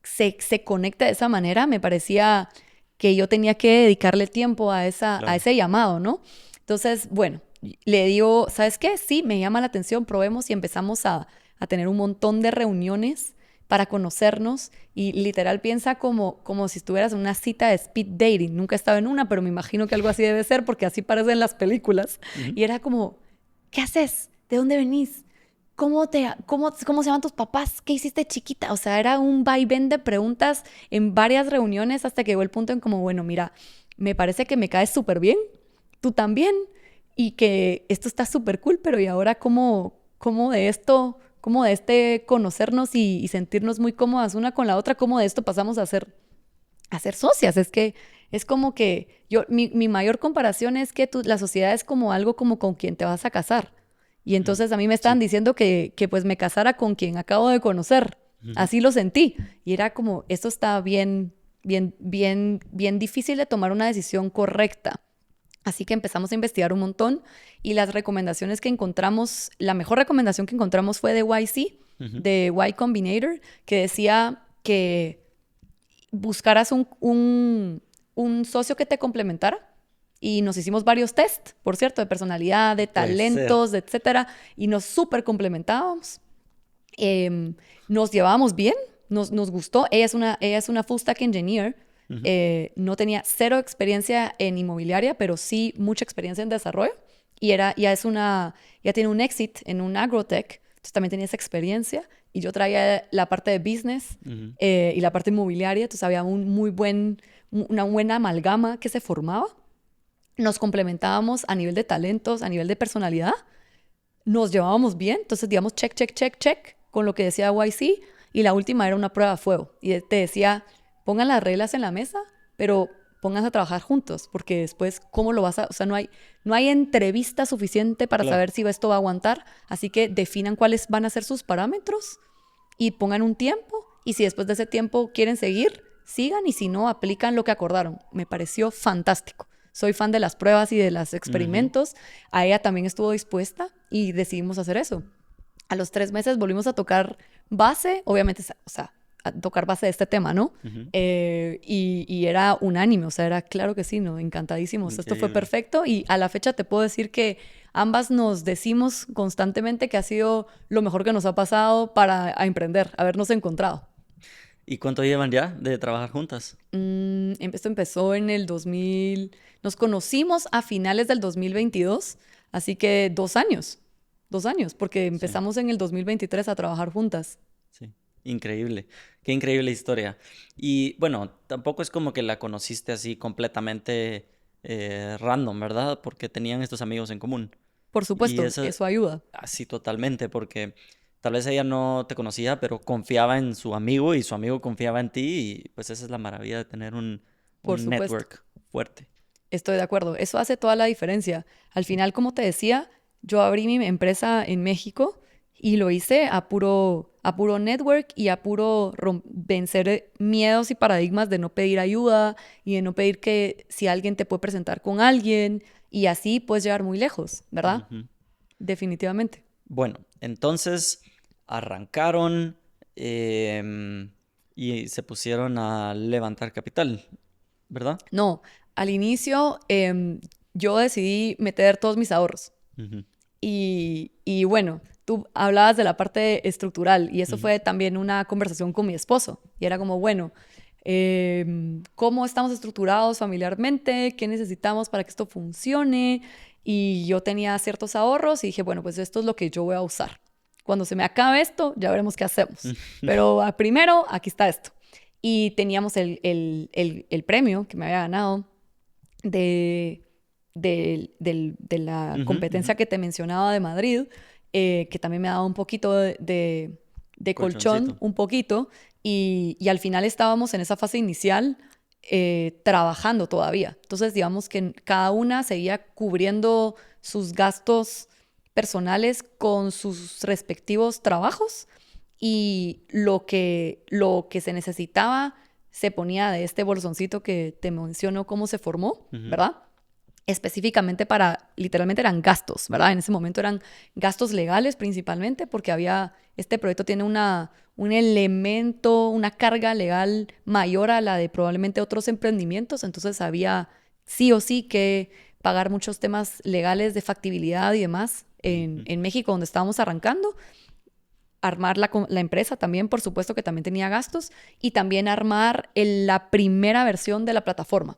se conecta de esa manera, me parecía que yo tenía que dedicarle tiempo a Claro. ese llamado, ¿no? Entonces, bueno, le digo, ¿sabes qué? Sí, me llama la atención, probemos y empezamos a tener un montón de reuniones para conocernos y literal piensa como si estuvieras en una cita de speed dating. Nunca he estado en una, pero me imagino que algo así debe ser porque así parece en las películas. Ujú. Y era como, ¿qué haces? ¿De dónde venís? ¿Cómo se llaman tus papás? ¿Qué hiciste chiquita? O sea, era un vaivén de preguntas en varias reuniones hasta que llegó el punto en como, bueno, mira, me parece que me caes súper bien, tú también, y que esto está súper cool, pero ¿y ahora cómo de esto, cómo de este conocernos y sentirnos muy cómodas una con la otra, cómo de esto pasamos a ser socias? Es que es como que mi mayor comparación es que la sociedad es como algo como con quien te vas a casar. Y Mm. entonces a mí me estaban Sí. diciendo que pues me casara con quien acabo de conocer. Ujú. Así lo sentí. Y era como, esto está bien, bien, bien, bien difícil de tomar una decisión correcta. Así que empezamos a investigar un montón y las recomendaciones que encontramos, la mejor recomendación que encontramos fue de YC, Ujú. de Y Combinator, que decía que buscaras un socio que te complementara. Y nos hicimos varios test, por cierto, de personalidad, de Puede ser. talentos, de etcétera, y nos súper complementábamos. Em, Nos llevábamos bien, nos gustó. Ella es una full stack engineer. Ujú. No tenía cero experiencia en inmobiliaria, pero sí mucha experiencia en desarrollo. Y ya tiene un exit en un agrotech, entonces también tenía esa experiencia. Y yo traía la parte de business Ujú. y la parte inmobiliaria, entonces había una buena amalgama que se formaba. Nos complementábamos a nivel de talentos, a nivel de personalidad, nos llevábamos bien, entonces digamos check, check, check, check con lo que decía YC y la última era una prueba de fuego y te decía, pongan las reglas en la mesa, pero pónganse a trabajar juntos, porque después, ¿cómo lo vas a...? O sea, no hay entrevista suficiente para Claro. saber si esto va a aguantar, así que definan cuáles van a ser sus parámetros y pongan un tiempo y si después de ese tiempo quieren seguir, sigan y si no, aplican lo que acordaron. Me pareció fantástico. Soy fan de las pruebas y de los Ujú. experimentos. A ella también estuvo dispuesta y decidimos hacer eso. A los 3 meses volvimos a tocar base, obviamente, o sea, a tocar base de este tema, ¿no? Ujú. Y era unánime, o sea, era claro que sí, ¿no? Encantadísimos. Esto fue Increíble. perfecto y a la fecha te puedo decir que ambas nos decimos constantemente que ha sido lo mejor que nos ha pasado para a emprender, habernos encontrado. ¿Y cuánto llevan ya de trabajar juntas? Esto empezó en el 2000, nos conocimos a finales del 2022, así que 2 años, porque Sí, empezamos en el 2023 a trabajar juntas. sí. Increíble. Qué increíble historia. Y bueno, tampoco es como que la conociste así completamente random, ¿verdad? Porque tenían estos amigos en común. Por Y supuesto, eso, eso ayuda, así totalmente, porque tal vez ella no te conocía, pero confiaba en su amigo y su amigo confiaba en ti. Y pues esa es la maravilla de tener un, por un supuesto. network fuerte. Estoy de acuerdo. Eso hace toda la diferencia. Al final, como te decía, yo abrí mi empresa en México y lo hice a puro network y a puro vencer miedos y paradigmas de no pedir ayuda y de no pedir que si alguien te puede presentar con alguien y así puedes llegar muy lejos, ¿verdad? Ujú. Definitivamente. Bueno, entonces arrancaron y se pusieron a levantar capital. ¿verdad? No, al inicio yo decidí meter todos mis ahorros. Ujú, Y bueno, tú hablabas de la parte estructural y eso ujú, fue también una conversación con mi esposo. Y era como, bueno, ¿cómo estamos estructurados familiarmente? ¿Qué necesitamos para que esto funcione? Y yo tenía ciertos ahorros y dije, bueno, pues esto es lo que yo voy a usar. Cuando se me acabe esto, ya veremos qué hacemos. Pero primero, aquí está esto. Y teníamos el premio que me había ganado de, de la ujú, ujú. competencia que te mencionaba de Madrid, que también me ha dado un poquito de colchón, Colchoncito. un poquito, y al final estábamos en esa fase inicial trabajando todavía. Entonces, digamos que cada una seguía cubriendo sus gastos personales con sus respectivos trabajos y lo que se necesitaba se ponía de este bolsoncito que te menciono cómo se formó, Ujú, ¿verdad? Específicamente para, literalmente eran gastos, ¿verdad? En ese momento eran gastos legales principalmente porque este proyecto tiene un elemento, una carga legal mayor a la de probablemente otros emprendimientos, entonces había sí o sí que pagar muchos temas legales de factibilidad y demás ujú, en México donde estábamos arrancando, armar la empresa también, por supuesto que también tenía gastos, y también armar la primera versión de la plataforma.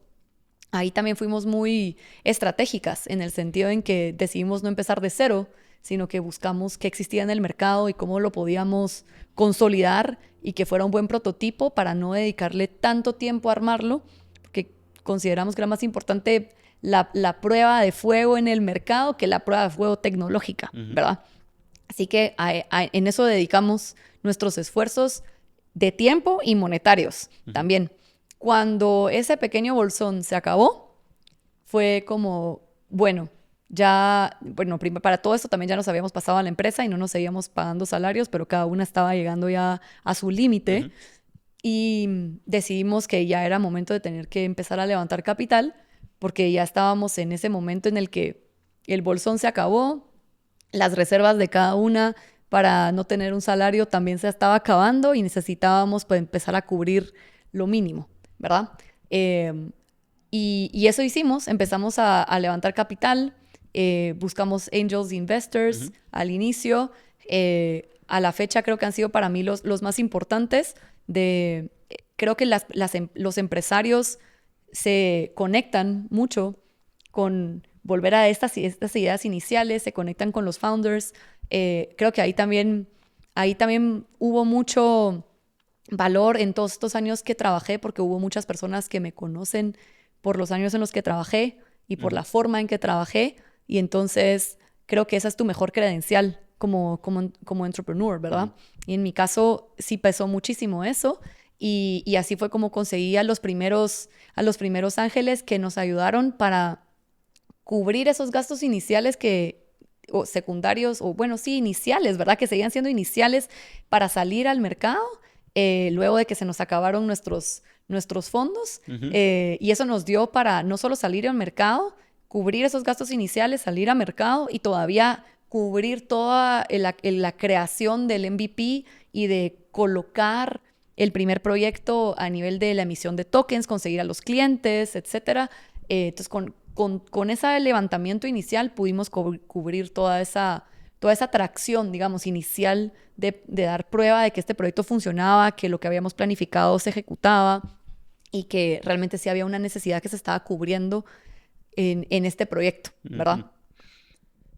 Ahí también fuimos muy estratégicas en el sentido en que decidimos no empezar de cero, sino que buscamos qué existía en el mercado y cómo lo podíamos consolidar y que fuera un buen prototipo para no dedicarle tanto tiempo a armarlo, porque consideramos que era más importante la prueba de fuego en el mercado que la prueba de fuego tecnológica, ujú, ¿verdad? Así que en eso dedicamos nuestros esfuerzos de tiempo y monetarios ujú, también. Cuando ese pequeño bolsón se acabó, fue como, bueno, ya, bueno, para todo esto también ya nos habíamos pasado a la empresa y no nos seguíamos pagando salarios, pero cada una estaba llegando ya a su límite ujú, y decidimos que ya era momento de tener que empezar a levantar capital porque ya estábamos en ese momento en el que el bolsón se acabó, las reservas de cada una para no tener un salario también se estaba acabando y necesitábamos pues empezar a cubrir lo mínimo, ¿verdad? Y eso hicimos, empezamos a levantar capital, buscamos angels investors ujú, al inicio, a la fecha creo que han sido para mí los más importantes creo que los empresarios se conectan mucho con volver a estas ideas iniciales, se conectan con los founders. Creo que ahí también hubo mucho valor en todos estos años que trabajé, porque hubo muchas personas que me conocen por los años en los que trabajé y por ujú, la forma en que trabajé. Y entonces creo que esa es tu mejor credencial como entrepreneur, ujú, ¿verdad? Y en mi caso sí pesó muchísimo eso. Y así fue como conseguí a los primeros ángeles que nos ayudaron para cubrir esos gastos iniciales o secundarios, o bueno, sí, iniciales, ¿verdad? Que seguían siendo iniciales para salir al mercado luego de que se nos acabaron nuestros fondos. ujú, Y eso nos dio para no solo salir al mercado, cubrir esos gastos iniciales, salir al mercado y todavía cubrir toda la creación del MVP y de colocar el primer proyecto a nivel de la emisión de tokens, conseguir a los clientes, etcétera. Entonces, con ese levantamiento inicial pudimos cubrir toda esa atracción, digamos, inicial de dar prueba de que este proyecto funcionaba, que lo que habíamos planificado se ejecutaba y que realmente sí había una necesidad que se estaba cubriendo en este proyecto, ujú. ¿verdad?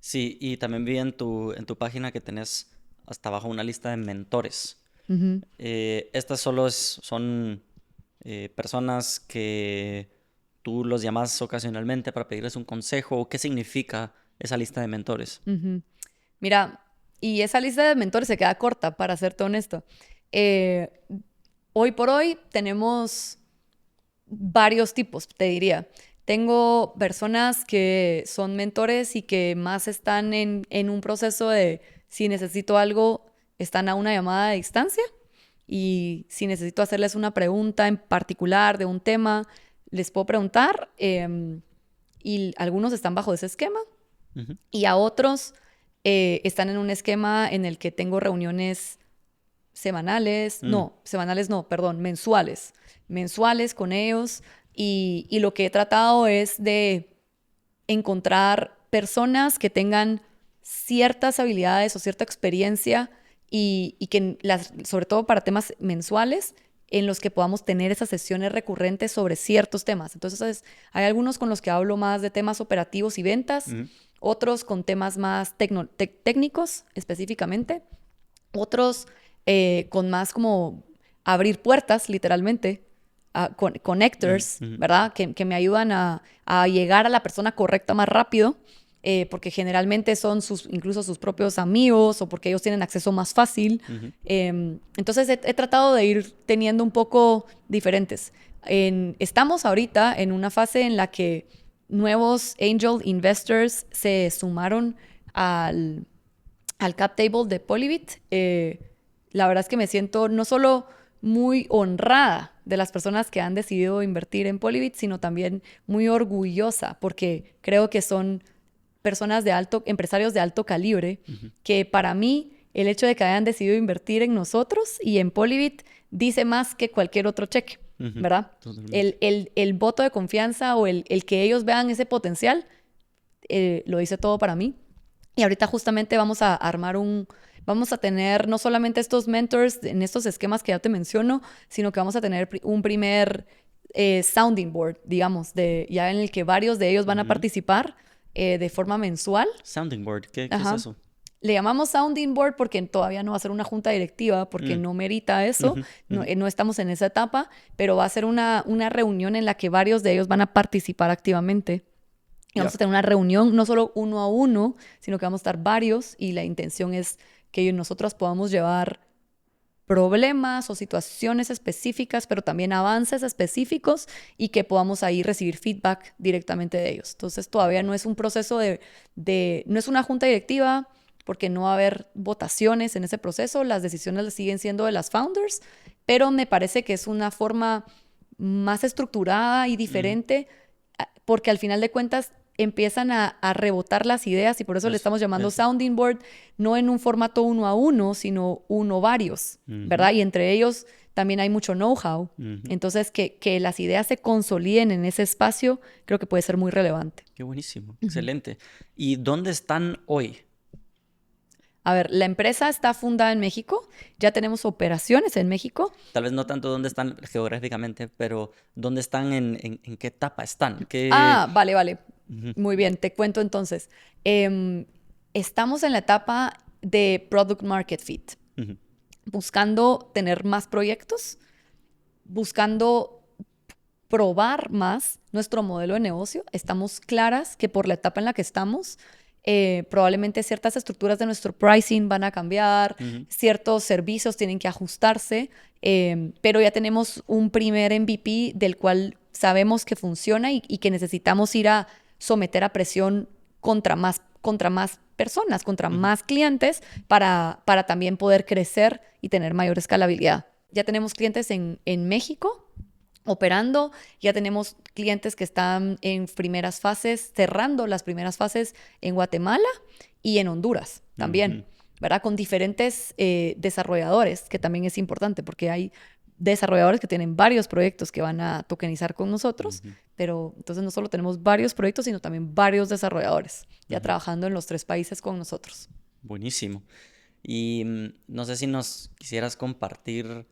Sí, y también vi en tu página que tenés hasta abajo una lista de mentores. Ujú, Estas son personas que tú los llamas ocasionalmente para pedirles un consejo. ¿Qué significa esa lista de mentores? ujú. Mira, y esa lista de mentores se queda corta, para serte honesto. Eh, Hoy por hoy tenemos varios tipos, te diría. Tengo personas que son mentores y que más están en un proceso de si necesito algo, están a una llamada de distancia y si necesito hacerles una pregunta en particular de un tema, les puedo preguntar y algunos están bajo ese esquema Ujú, y a otros están en un esquema en el que tengo reuniones semanales, mm, no, perdón, mensuales con ellos, y lo que he tratado es de encontrar personas que tengan ciertas habilidades o cierta experiencia y que sobre todo para temas mensuales en los que podamos tener esas sesiones recurrentes sobre ciertos temas. Entonces, hay algunos con los que hablo más de temas operativos y ventas, otros con temas más técnicos específicamente, otros con más como abrir puertas, literalmente, connectors, ¿verdad? Que me ayudan a llegar a la persona correcta más rápido, porque generalmente son incluso sus propios amigos o porque ellos tienen acceso más fácil. Entonces he tratado de ir teniendo un poco diferentes. Estamos ahorita en una fase en la que nuevos angel investors se sumaron al cap table de Polybit. La verdad es que me siento no solo muy honrada de las personas que han decidido invertir en Polybit, sino también muy orgullosa porque creo que son personas empresarios de alto calibre, que para mí el hecho de que hayan decidido invertir en nosotros y en Polybit dice más que cualquier otro cheque, ¿verdad? El voto de confianza o el que ellos vean ese potencial lo dice todo para mí. Y ahorita justamente vamos a tener no solamente estos mentors en estos esquemas que ya te menciono, sino que vamos a tener un primer sounding board, digamos, ya en el que varios de ellos van a participar de forma mensual. Sounding board, ¿qué es eso? Le llamamos sounding board porque todavía no va a ser una junta directiva, porque no merita eso, no estamos en esa etapa, pero va a ser una reunión en la que varios de ellos van a participar activamente. Y vamos a tener una reunión, no solo 1 a 1, sino que vamos a estar varios y la intención es que nosotros podamos llevar problemas o situaciones específicas, pero también avances específicos y que podamos ahí recibir feedback directamente de ellos. Entonces todavía no es un proceso no es una junta directiva porque no va a haber votaciones en ese proceso, las decisiones siguen siendo de las founders, pero me parece que es una forma más estructurada y diferente porque al final de cuentas empiezan a rebotar las ideas y por eso le estamos llamando sounding board, no en un formato 1 a 1, sino 1 varios, ¿verdad? Y entre ellos también hay mucho know-how. Entonces, que las ideas se consoliden en ese espacio, creo que puede ser muy relevante. Qué buenísimo, excelente. ¿Y dónde están hoy? A ver, la empresa está fundada en México, ya tenemos operaciones en México. Tal vez no tanto dónde están geográficamente, pero dónde están, en qué etapa están. Vale. Muy bien, te cuento entonces. Estamos en la etapa de Product Market Fit, buscando tener más proyectos, buscando probar más nuestro modelo de negocio. Estamos claras que por la etapa en la que estamos, probablemente ciertas estructuras de nuestro pricing van a cambiar, ciertos servicios tienen que ajustarse, pero ya tenemos un primer MVP del cual sabemos que funciona y que necesitamos ir a someter a presión contra más personas, contra más clientes para también poder crecer y tener mayor escalabilidad. Ya tenemos clientes en México operando, ya tenemos clientes que están en primeras fases, cerrando las primeras fases en Guatemala y en Honduras también, ¿verdad? Con diferentes desarrolladores, que también es importante porque hay desarrolladores que tienen varios proyectos que van a tokenizar con nosotros, pero entonces no solo tenemos varios proyectos, sino también varios desarrolladores ya trabajando en los 3 países con nosotros. Buenísimo. Y no sé si nos quisieras compartir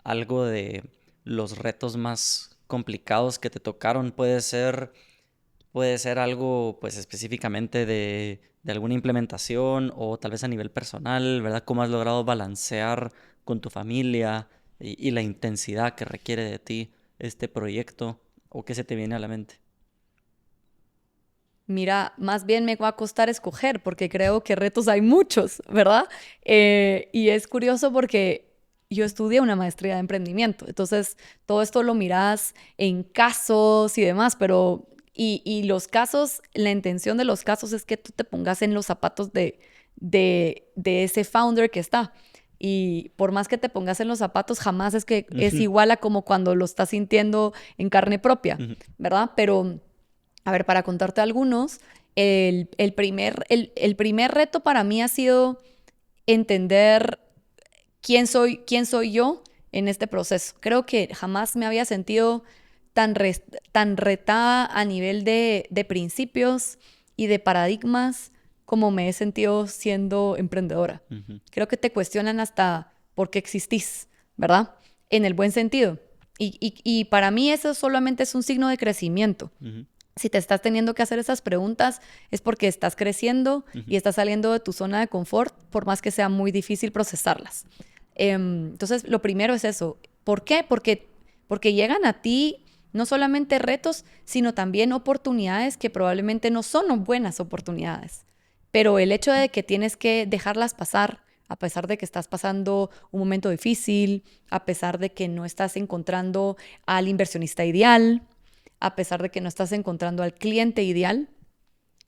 algo de los retos más complicados que te tocaron. Puede ser algo pues específicamente de alguna implementación o tal vez a nivel personal, ¿verdad? ¿Cómo has logrado balancear con tu familia y la intensidad que requiere de ti este proyecto? ¿O qué se te viene a la mente? Mira, más bien me va a costar escoger porque creo que retos hay muchos, ¿verdad? Y es curioso porque yo estudié una maestría de emprendimiento, entonces todo esto lo miras en casos y demás, pero y los casos, la intención de los casos es que tú te pongas en los zapatos de ese founder que está. Y por más que te pongas en los zapatos, jamás es que es igual a como cuando lo estás sintiendo en carne propia, ¿verdad? Pero, a ver, para contarte algunos, el primer reto para mí ha sido entender quién soy yo en este proceso. Creo que jamás me había sentido tan retada a nivel de principios y de paradigmas como me he sentido siendo emprendedora. Creo que te cuestionan hasta por qué existís, ¿verdad? En el buen sentido. Y para mí eso solamente es un signo de crecimiento. Si te estás teniendo que hacer esas preguntas es porque estás creciendo y estás saliendo de tu zona de confort, por más que sea muy difícil procesarlas. Entonces, lo primero es eso. ¿Por qué? Porque llegan a ti no solamente retos, sino también oportunidades que probablemente no son buenas oportunidades. Pero el hecho de que tienes que dejarlas pasar, a pesar de que estás pasando un momento difícil, a pesar de que no estás encontrando al inversionista ideal, a pesar de que no estás encontrando al cliente ideal,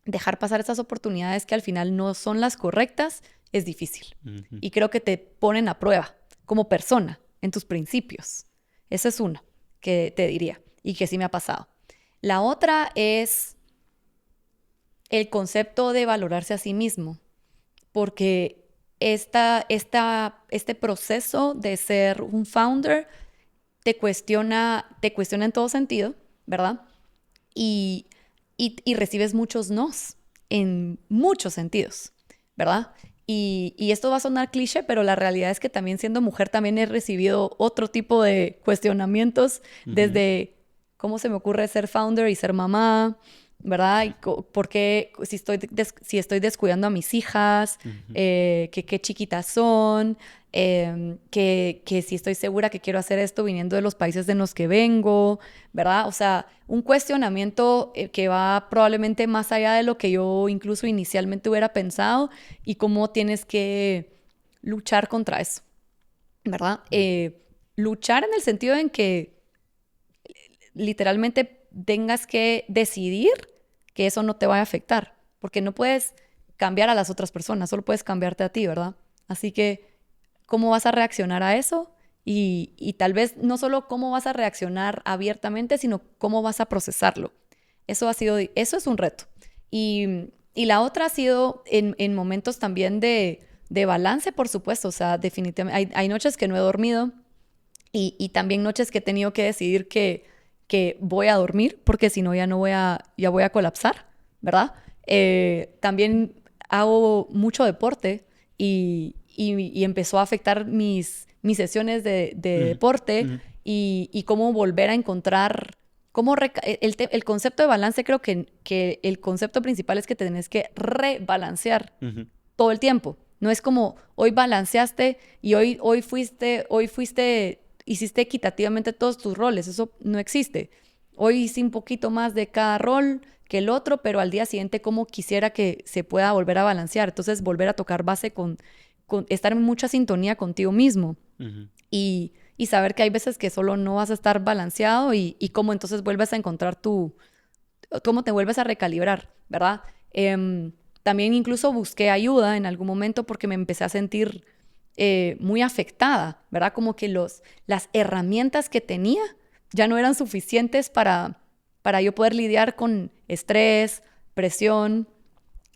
dejar pasar esas oportunidades que al final no son las correctas es difícil. Y creo que te ponen a prueba como persona en tus principios. Esa es una que te diría y que sí me ha pasado. La otra es el concepto de valorarse a sí mismo, porque este proceso de ser un founder te cuestiona en todo sentido, ¿verdad? Y recibes muchos nos en muchos sentidos, ¿verdad? Y esto va a sonar cliché, pero la realidad es que también siendo mujer también he recibido otro tipo de cuestionamientos desde cómo se me ocurre ser founder y ser mamá, ¿verdad? Y ¿por qué si estoy descuidando a mis hijas? Que qué chiquitas son, que si estoy segura que quiero hacer esto viniendo de los países de los que vengo, ¿verdad? O sea, un cuestionamiento que va probablemente más allá de lo que yo incluso inicialmente hubiera pensado y cómo tienes que luchar contra eso, ¿verdad? Luchar en el sentido en que literalmente tengas que decidir que eso no te vaya a afectar, porque no puedes cambiar a las otras personas, solo puedes cambiarte a ti, ¿verdad? Así que, ¿cómo vas a reaccionar a eso? Y tal vez no solo cómo vas a reaccionar abiertamente, sino cómo vas a procesarlo. Eso es un reto. Y la otra ha sido en momentos también de balance, por supuesto. O sea, definitivamente hay noches que no he dormido y también noches que he tenido que decidir que voy a dormir porque si no ya voy a colapsar, ¿verdad? También hago mucho deporte y empezó a afectar mis sesiones de deporte y cómo volver a encontrar, el concepto de balance. Creo que el concepto principal es que tenés que rebalancear todo el tiempo. No es como hoy balanceaste y hoy fuiste, hiciste equitativamente todos tus roles. Eso no existe. Hoy hice un poquito más de cada rol que el otro, pero al día siguiente como quisiera que se pueda volver a balancear. Entonces, volver a tocar base con estar en mucha sintonía contigo mismo. Y saber que hay veces que solo no vas a estar balanceado y cómo entonces vuelves a encontrar cómo te vuelves a recalibrar, ¿verdad? También incluso busqué ayuda en algún momento porque me empecé a sentir muy afectada, ¿verdad? Como que las herramientas que tenía ya no eran suficientes para yo poder lidiar con estrés, presión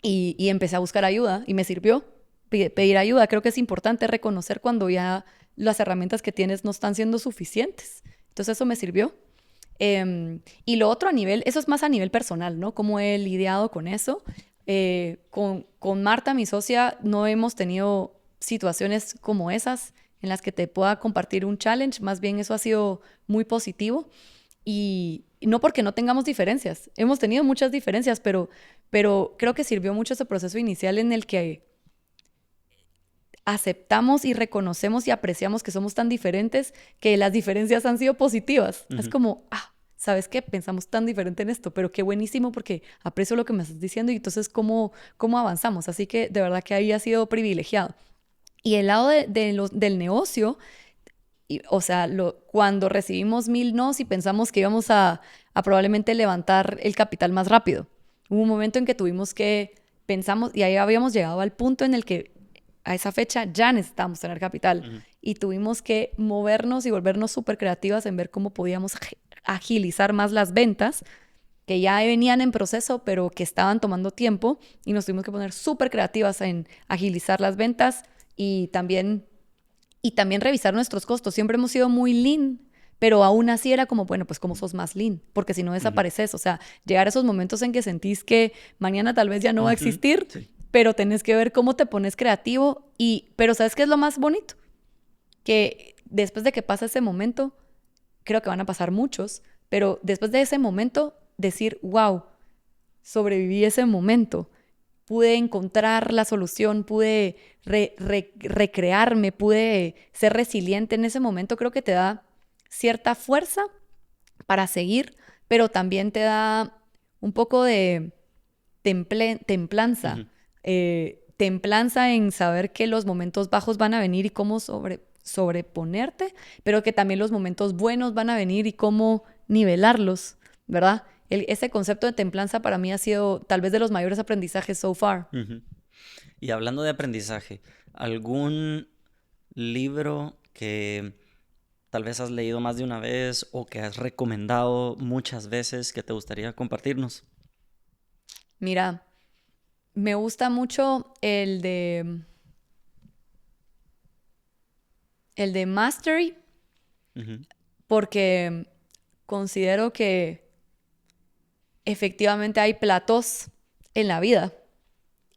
y empecé a buscar ayuda y me sirvió pedir ayuda. Creo que es importante reconocer cuando ya las herramientas que tienes no están siendo suficientes. Entonces eso me sirvió. Y lo otro eso es más a nivel personal, ¿no? Cómo he lidiado con eso. Con Marta, mi socia, no hemos tenido situaciones como esas en las que te pueda compartir un challenge. Más bien eso ha sido muy positivo. Y no porque no tengamos diferencias. Hemos tenido muchas diferencias, pero creo que sirvió mucho ese proceso inicial en el que aceptamos y reconocemos y apreciamos que somos tan diferentes que las diferencias han sido positivas. Es como, ¿sabes qué? Pensamos tan diferente en esto, pero qué buenísimo porque aprecio lo que me estás diciendo y entonces cómo avanzamos. Así que de verdad que ahí ha sido privilegiado. Y el lado del negocio, o sea, cuando recibimos 1000 nos y pensamos que íbamos a probablemente levantar el capital más rápido. Hubo un momento en que pensamos, y ahí habíamos llegado al punto en el que a esa fecha ya necesitábamos tener capital. Y tuvimos que movernos y volvernos súper creativas en ver cómo podíamos agilizar más las ventas, que ya venían en proceso, pero que estaban tomando tiempo. Y nos tuvimos que poner súper creativas en agilizar las ventas y también revisar nuestros costos. Siempre hemos sido muy lean, pero aún así era como, bueno, pues como sos más lean, porque si no desapareces, o sea, llegar a esos momentos en que sentís que mañana tal vez ya no va a existir, Sí. pero tenés que ver cómo te pones creativo pero ¿sabes qué es lo más bonito? Que después de que pasa ese momento, creo que van a pasar muchos, pero después de ese momento, decir, wow, sobreviví ese momento, pude encontrar la solución, pude recrearme, pude ser resiliente en ese momento, creo que te da cierta fuerza para seguir, pero también te da un poco de templanza, templanza en saber que los momentos bajos van a venir y cómo sobreponerte, pero que también los momentos buenos van a venir y cómo nivelarlos, ¿verdad? Ese concepto de templanza para mí ha sido tal vez de los mayores aprendizajes so far. Y hablando de aprendizaje, ¿algún libro que tal vez has leído más de una vez o que has recomendado muchas veces que te gustaría compartirnos? Mira, me gusta mucho el de Mastery, porque considero que efectivamente hay platós en la vida,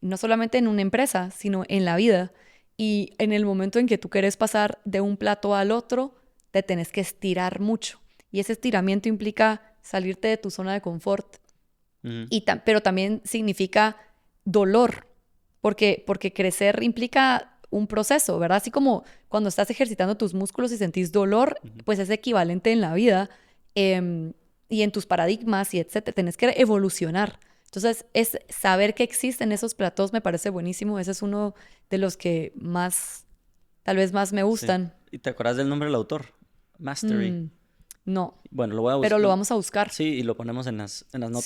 no solamente en una empresa, sino en la vida. Y en el momento en que tú quieres pasar de un plato al otro, te tenés que estirar mucho. Y ese estiramiento implica salirte de tu zona de confort. Pero también significa dolor, porque crecer implica un proceso, ¿verdad? Así como cuando estás ejercitando tus músculos y sentís dolor, pues es equivalente en la vida y en tus paradigmas y etcétera. Tenés que evolucionar. Entonces, es saber que existen esos platós me parece buenísimo. Ese es uno de los que tal vez más me gustan. ¿Y te acuerdas del nombre del autor? Mastery. No. Bueno, lo voy a buscar. Pero lo vamos a buscar. Sí, y lo ponemos en las notas.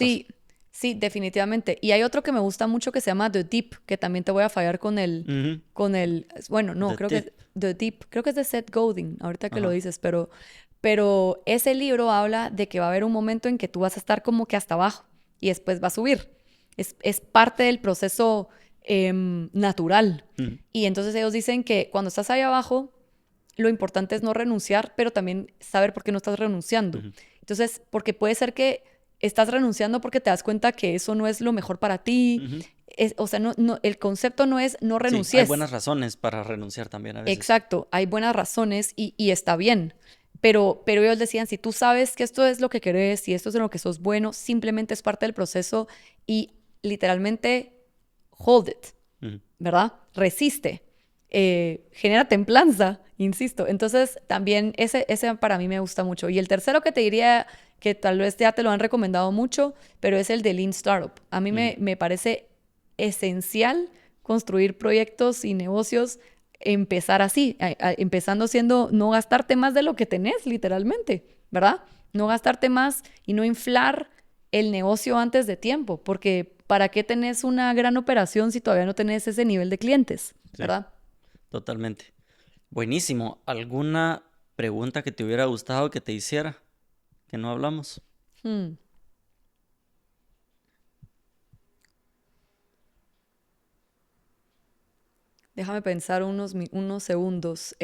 Sí, definitivamente. Y hay otro que me gusta mucho que se llama The Deep, que también te voy a fallar con bueno, no, creo que es The Deep, creo que es de Seth Godin, ahorita que lo dices, pero ese libro habla de que va a haber un momento en que tú vas a estar como que hasta abajo y después va a subir. Es parte del proceso natural. Y entonces ellos dicen que cuando estás ahí abajo, lo importante es no renunciar, pero también saber por qué no estás renunciando. Entonces, porque puede ser que estás renunciando porque te das cuenta que eso no es lo mejor para ti. O sea, el concepto no es no renuncies. Sí, hay buenas razones para renunciar también a veces. Exacto, hay buenas razones y está bien. Pero ellos decían, si tú sabes que esto es lo que querés y esto es en lo que sos bueno, simplemente es parte del proceso y literalmente hold it, ¿verdad? Resiste. Genera templanza, insisto. Entonces, también ese para mí me gusta mucho. Y el tercero que te diría, que tal vez ya te lo han recomendado mucho, pero es el de Lean Startup. A mí me parece esencial construir proyectos y negocios, empezar así, empezando siendo no gastarte más de lo que tenés, literalmente, ¿verdad? No gastarte más y no inflar el negocio antes de tiempo, porque ¿para qué tenés una gran operación si todavía no tenés ese nivel de clientes, ¿verdad? Totalmente. Buenísimo. ¿Alguna pregunta que te hubiera gustado que te hiciera? Que no hablamos. Déjame pensar unos segundos.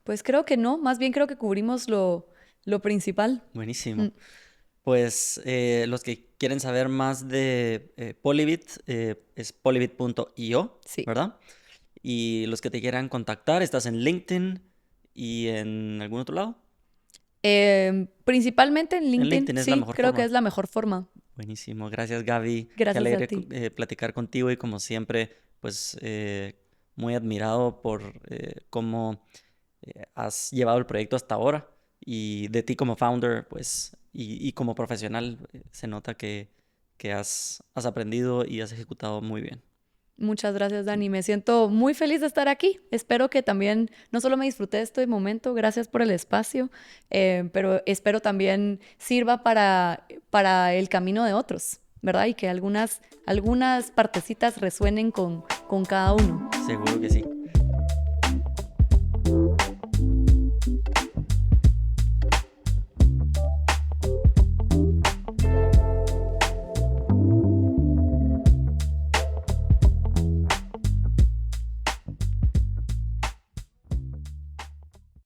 Pues creo que no, más bien creo que cubrimos lo principal. Buenísimo. Pues los que quieren saber más de Polybit es polybit.io, Sí. ¿verdad? Y los que te quieran contactar, ¿estás en LinkedIn y en algún otro lado? Principalmente en LinkedIn. LinkedIn es la mejor creo forma. que es la mejor forma. Buenísimo. Gracias, Gaby. Gracias Qué alegre a ti. platicar contigo y como siempre, pues muy admirado por cómo has llevado el proyecto hasta ahora y de ti como founder, pues, y como profesional, se nota que has aprendido y has ejecutado muy bien. Muchas gracias, Dani. Me siento muy feliz de estar aquí. Espero que también, no solo me disfruté de este momento, gracias por el espacio, pero espero también sirva para el camino de otros, ¿verdad? Y que algunas partecitas resuenen con cada uno. Seguro que sí.